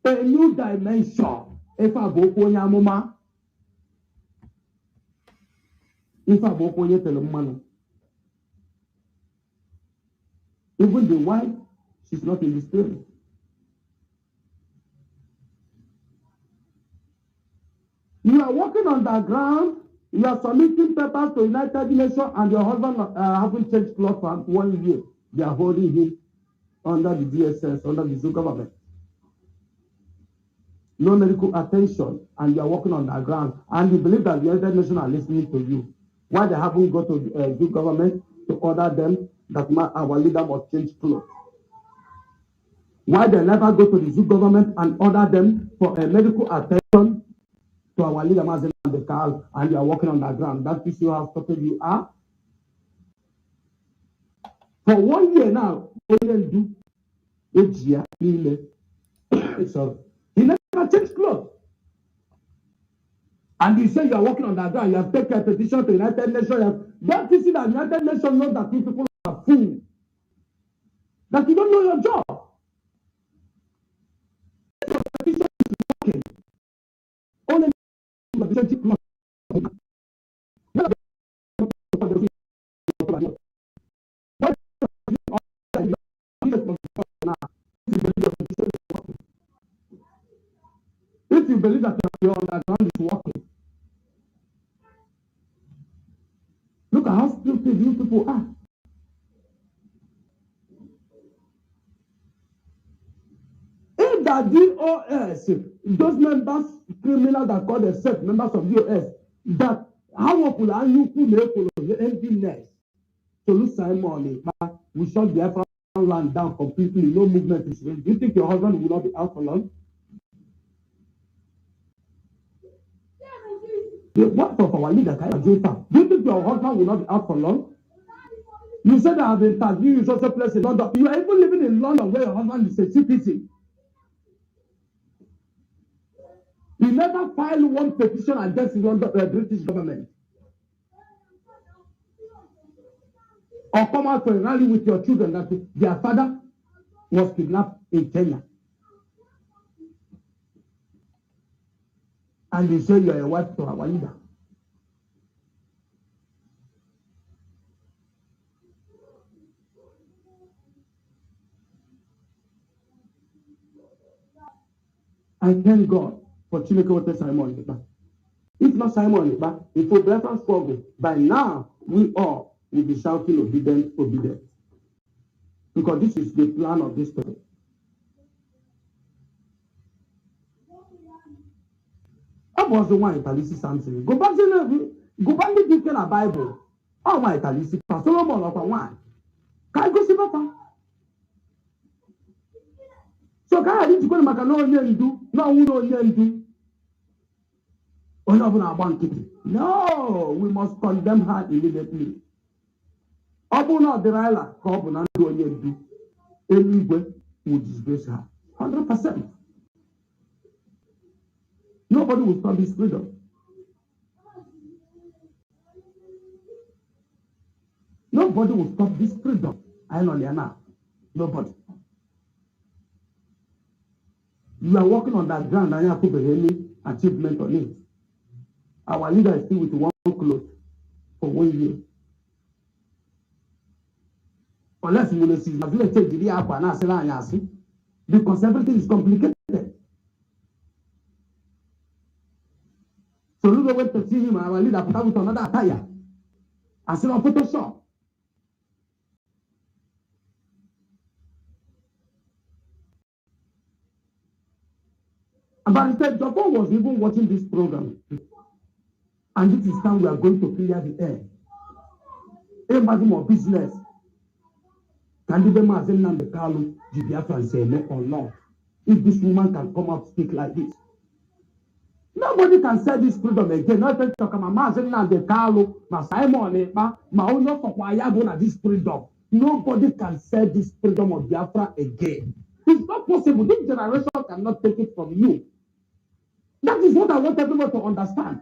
a new dimension. If I go for Yamuma, if I go for Yetelumano, even the wife, she's not in the spirit. You are working on the ground, you are submitting papers to United Nations, and your husband haven't changed clothes for 1 year. They are holding him under the DSS, under the zoo government. No medical attention, and you are working on the ground, and you believe that the United Nations are listening to you. Why they haven't got to the zoo government to order them that our leader must change clothes? Why they never go to the zoo government and order them for a medical attention to our leader Mazen and the Cal, and you are walking on the ground? That is how stupid you are. For 1 year now, do 8 years, sorry, he never changed clothes. And you say you are walking on the ground, you have taken a petition to the United Nations. Don't you see that the United Nations knows that you people are fools? That you don't know your job. Your petition is working. Only petition clothes. If you believe that your underground is working, look at how stupid you people are. If the DOS, those members, criminals that call themselves members of DOS, that how are you put emptiness to lose Simon, we shut the Biafra land down completely, no movement is ready. Do you think your husband will not be out for long? What of our leader, do you think your husband will not be out for long? You said I have interviewed you social place in London. You are even living in London where your husband is a citizen. You never filed one petition against the British government. Or come out for a rally with your children that their father was kidnapped in Kenya. And you say you are a wife to our leader. I thank God for Chineke Simon Ekpa. If not Simon Ekpa, if for Biafra struggle, by now we all will be shouting obedient, obedient. Because this is the plan of this people. I was the one Italisi something. Go back to the Bible. Oh my Italisi, Solomon of a one. Can I go see better? So can I need to go to Macano and do? No, we don't do. Or not going to bank it. No, we must condemn her immediately. Obuna Deraila, Cobuna, do. Anyway, will disgrace her. 100%. Nobody will stop this freedom. Nobody will stop this freedom. I know they are now. Nobody. You are working on that ground and you have to put any achievement on it. Our leader is still with one clothes for 1 year. Unless you see, because everything is complicated. So look went to see him and our leader put out with another attire. I said on Photoshop. But instead, Japan was even watching this program. And this is how we are going to clear the air. Everybody more business. Can you be mazin and the Kalu, the Biafra and say no or no? If this woman can come out speak like this. Nobody can say this freedom again. Not to talk about mazin and the Kalu, ma Simon Ekpa, ma onyo for Kwayabona this freedom. Nobody can say this freedom of Biafra again. It's not possible. This generation cannot take it from you. That is what I want everyone to understand.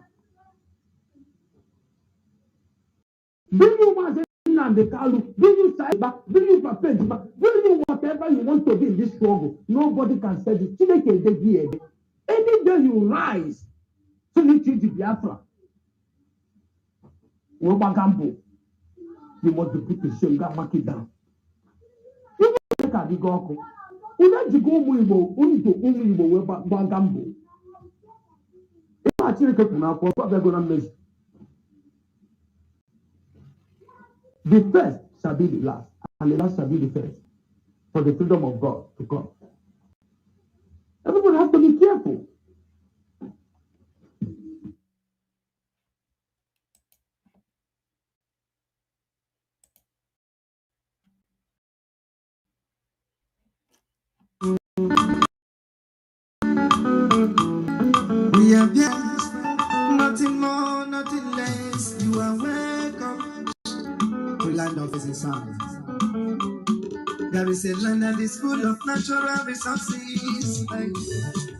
Bring you mazin and the Kalu, bring you cyber, bring you papage, bring you whatever you want to be in this struggle. Nobody can say this. Any day you rise, so you change the Biafra. You must be put to shame, God, mark it down. You take a big uncle. You let you go Muibo, only to Umuibo, Bagambo. If I actually come now, what they're going to miss. The first shall be the last, and the last shall be the first, for the freedom of God to come. Everybody has to be careful. We are blessed, nothing more, nothing less. You are welcome to land of the sun. There is a land that is full of natural resources.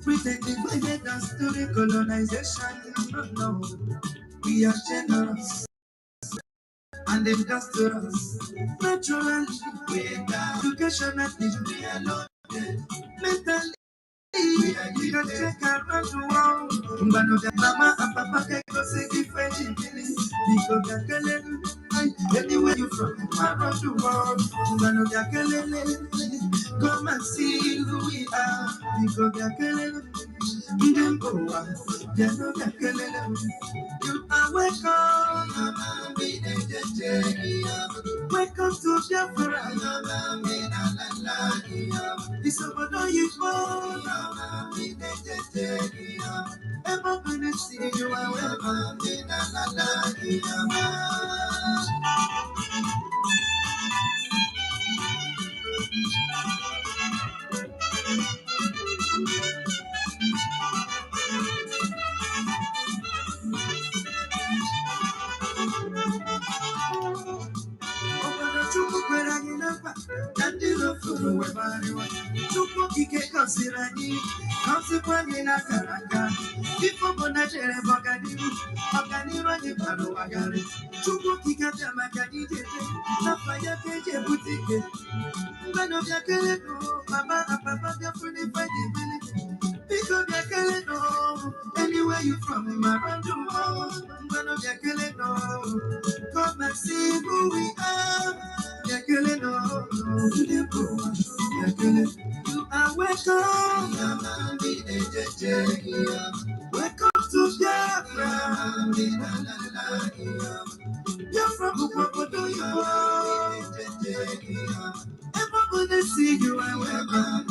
We take divided us to the colonization. No, we are generous and industrious. Naturally, we are educationally, we are loaded. Mentally, we can take around the world. One of the mama and papa can go say different things. Because they're killing anywhere you from around the world. One of the killing, come and see who we are. Because they're killing them go out. They're not killing. You are welcome. Welcome to Biafra. It's about all you want. Everybody see you are welcome. Chukwu kwere anyị na mkpa na ndị n'okpuru webariwa Chukwu okike gọziri anyị gọzikwa anyị n'akara aka ife bụ na chere bụ ọganiru anyị bara ụwa garị Chukwu okike bịa maka anyị jede n'afa ya ka eji ebute ike mgbanụ bịa kele nụ mama and papa bịa fụ n'ife dị mmiri biko bịa kele nụ anywhere you from around the world mgbanụ bịa kele nụ come and see who we are. You are welcome. Welcome to Biafra. You're from Upopodo, everybody see you and welcome.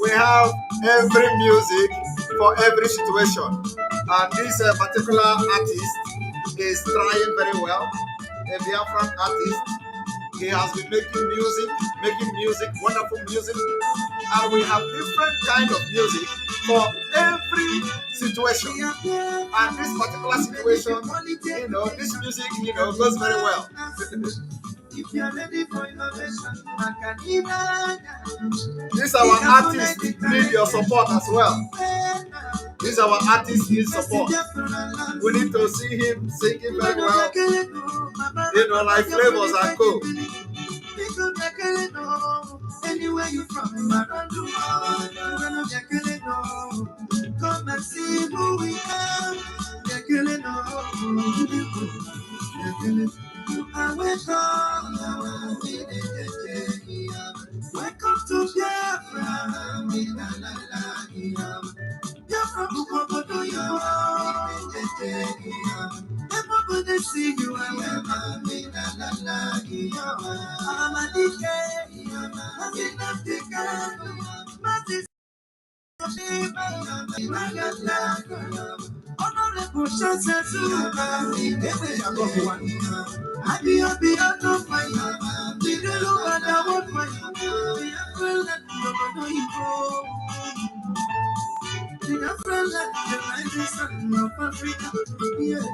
We have every music for every situation. And this particular artist is trying very well. A Biafran artist. He has been making music, wonderful music. And we have different kind of music for every situation. And this particular situation, this music, goes very well. If you're ready for innovation, These our artists need your support as well. These our artists need support. We need to see him singing very well. Like Flavors and Co. Anywhere you from, around the world, come and see who we are. Welcome to Biafra. Biafra, everybody see you and Honorable Chancesu, I be a fire. Did you look at the one fire? The April that the April that the rising sun of Africa. Yeah.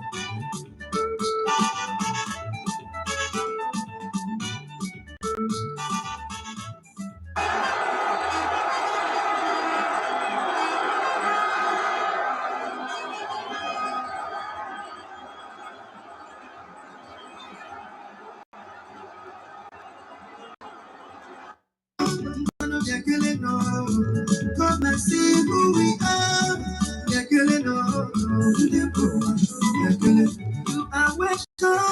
Come and see who we are. You are welcome.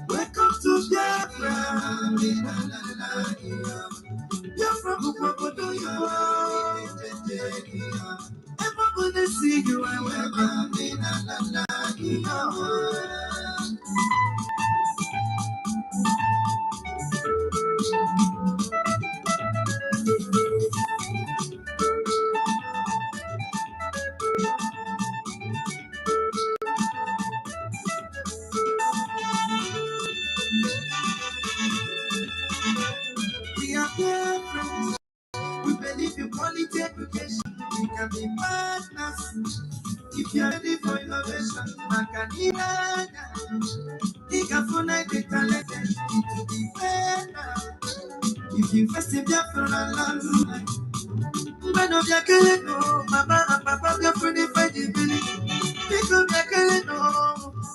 Welcome to Biafra. You're from Ukobodo. Everybody see you and welcome. We are friends. We believe in quality education. We can be partners. If you're ready for innovation, Macanina, Igafuna, the talent, it will be better. If you invest in Biafra land, man of Yakeleno, Mama and Papa, your friendly fight the village. Pick up Yakeleno,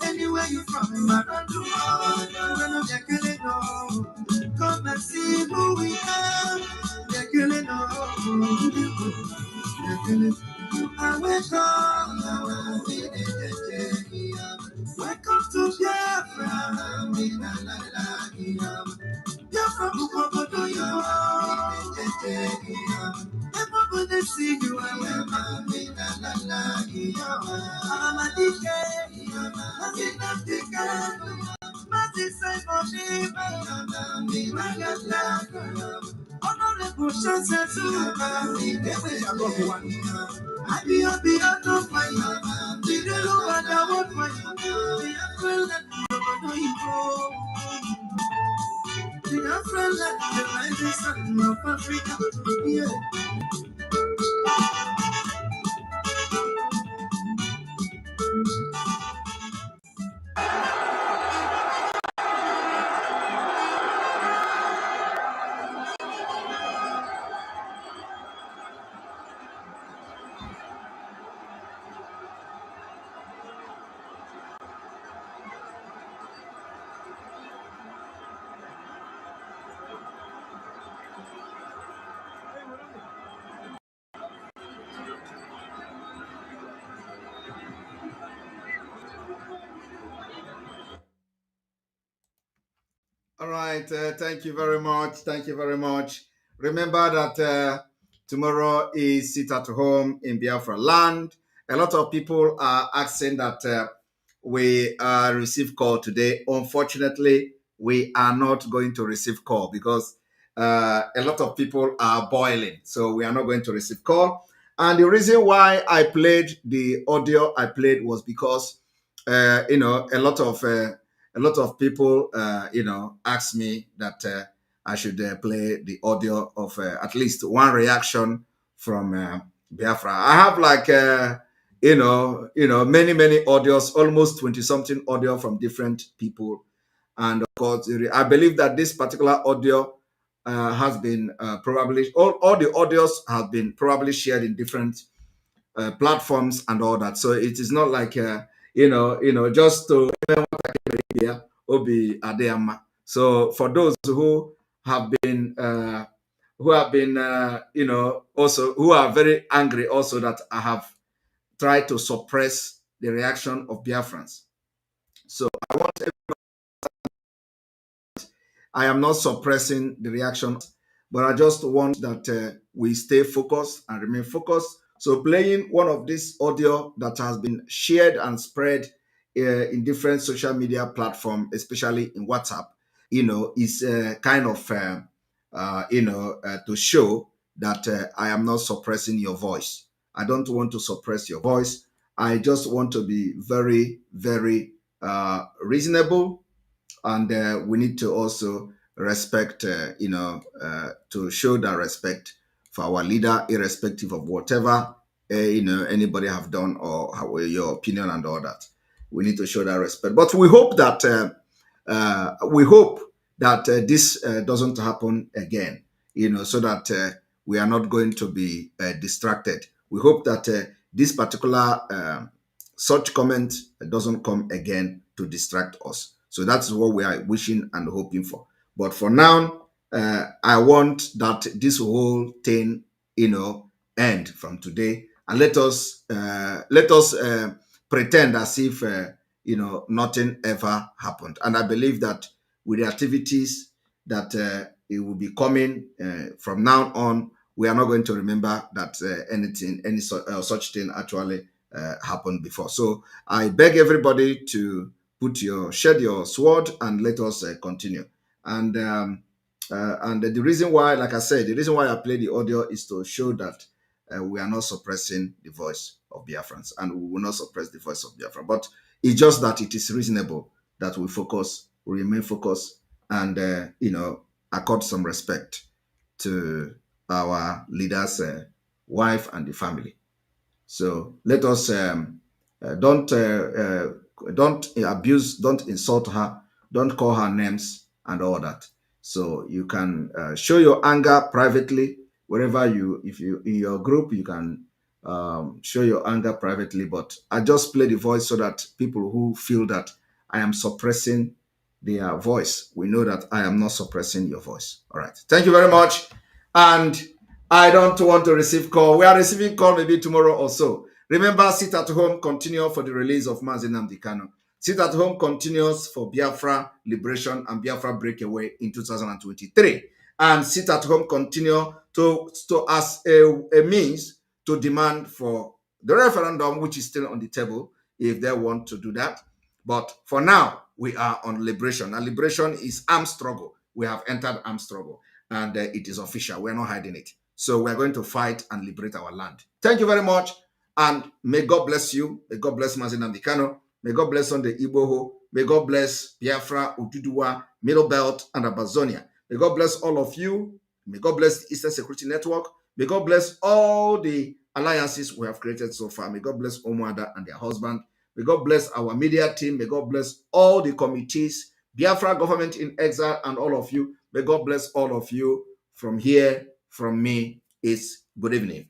anywhere you from, around the world, man of Yakeleno. Come and see who we are. Yakeleno, you are welcome. Welcome to Biafra. Biafra, Ukobodo, everybody see you and welcome. Amadike, Amadike, Honorable Chancesu, I be a no fire. Did you look at the one fire? The April that the April that the rising sun of Africa. Yeah. All right. Thank you very much. Thank you very much. Remember that tomorrow is sit at home in Biafra land. A lot of people are asking that we receive call today. Unfortunately, we are not going to receive call because a lot of people are boiling, so we are not going to receive call. And the reason why I played the audio I played was because a lot of people asked me that I should play the audio of at least one reaction from Biafra. I have like many audios, almost 20 something audio from different people. And of course, I believe that this particular audio has been probably, all the audios have been probably shared in different platforms and all that. So it is not like, just to Obi Adeyama. So for those who have been, also who are very angry also that I have tried to suppress the reaction of Biafrans. So I am not suppressing the reactions, but I just want that we stay focused and remain focused. So playing one of this audio that has been shared and spread in different social media platforms, especially in WhatsApp, is kind of, to show that I am not suppressing your voice. I don't want to suppress your voice. I just want to be very, very reasonable, and we need to also respect, to show that respect for our leader, irrespective of whatever anybody have done or how, your opinion and all that. We need to show that respect. But we hope that this doesn't happen again. So that we are not going to be distracted. We hope that this particular such comment doesn't come again to distract us. So that's what we are wishing and hoping for. But for now, I want that this whole thing, end from today, and let us pretend as if nothing ever happened. And I believe that with the activities that it will be coming from now on, we are not going to remember that any such thing actually happened before. So I beg everybody to shed your sword and let us continue. And the reason why, like I said, the reason why I play the audio is to show that we are not suppressing the voice of Biafrans, and we will not suppress the voice of Biafra. But it's just that it is reasonable that we remain focused, and accord some respect to our leader's wife and the family. So let us don't abuse, don't insult her, don't call her names and all that. So you can show your anger privately wherever if you in your group, you can show your anger privately. But I just play the voice so that people who feel that I am suppressing their voice, we know that I am not suppressing your voice. All right. Thank you very much. And I don't want to receive call. We are receiving call maybe tomorrow or so. Remember, Sit at Home continue for the release of Mazi Nnamdi Kanu. Sit at Home continues for Biafra liberation and Biafra breakaway in 2023. And Sit at Home continue as a means to demand for the referendum, which is still on the table, if they want to do that. But for now, we are on liberation. And liberation is armed struggle. We have entered armed struggle. And it is official. We're not hiding it. So we're going to fight and liberate our land. Thank you very much. And may God bless you. May God bless Mazi Nnamdi Kanu. May God bless on the Igboho. May God bless Biafra, Oduduwa, Middle Belt, and Amazonia. May God bless all of you. May God bless the Eastern Security Network. May God bless all the alliances we have created so far. May God bless Omuada and their husband. May God bless our media team. May God bless all the committees, Biafra government in exile, and all of you. May God bless all of you. From here, from me, is good evening.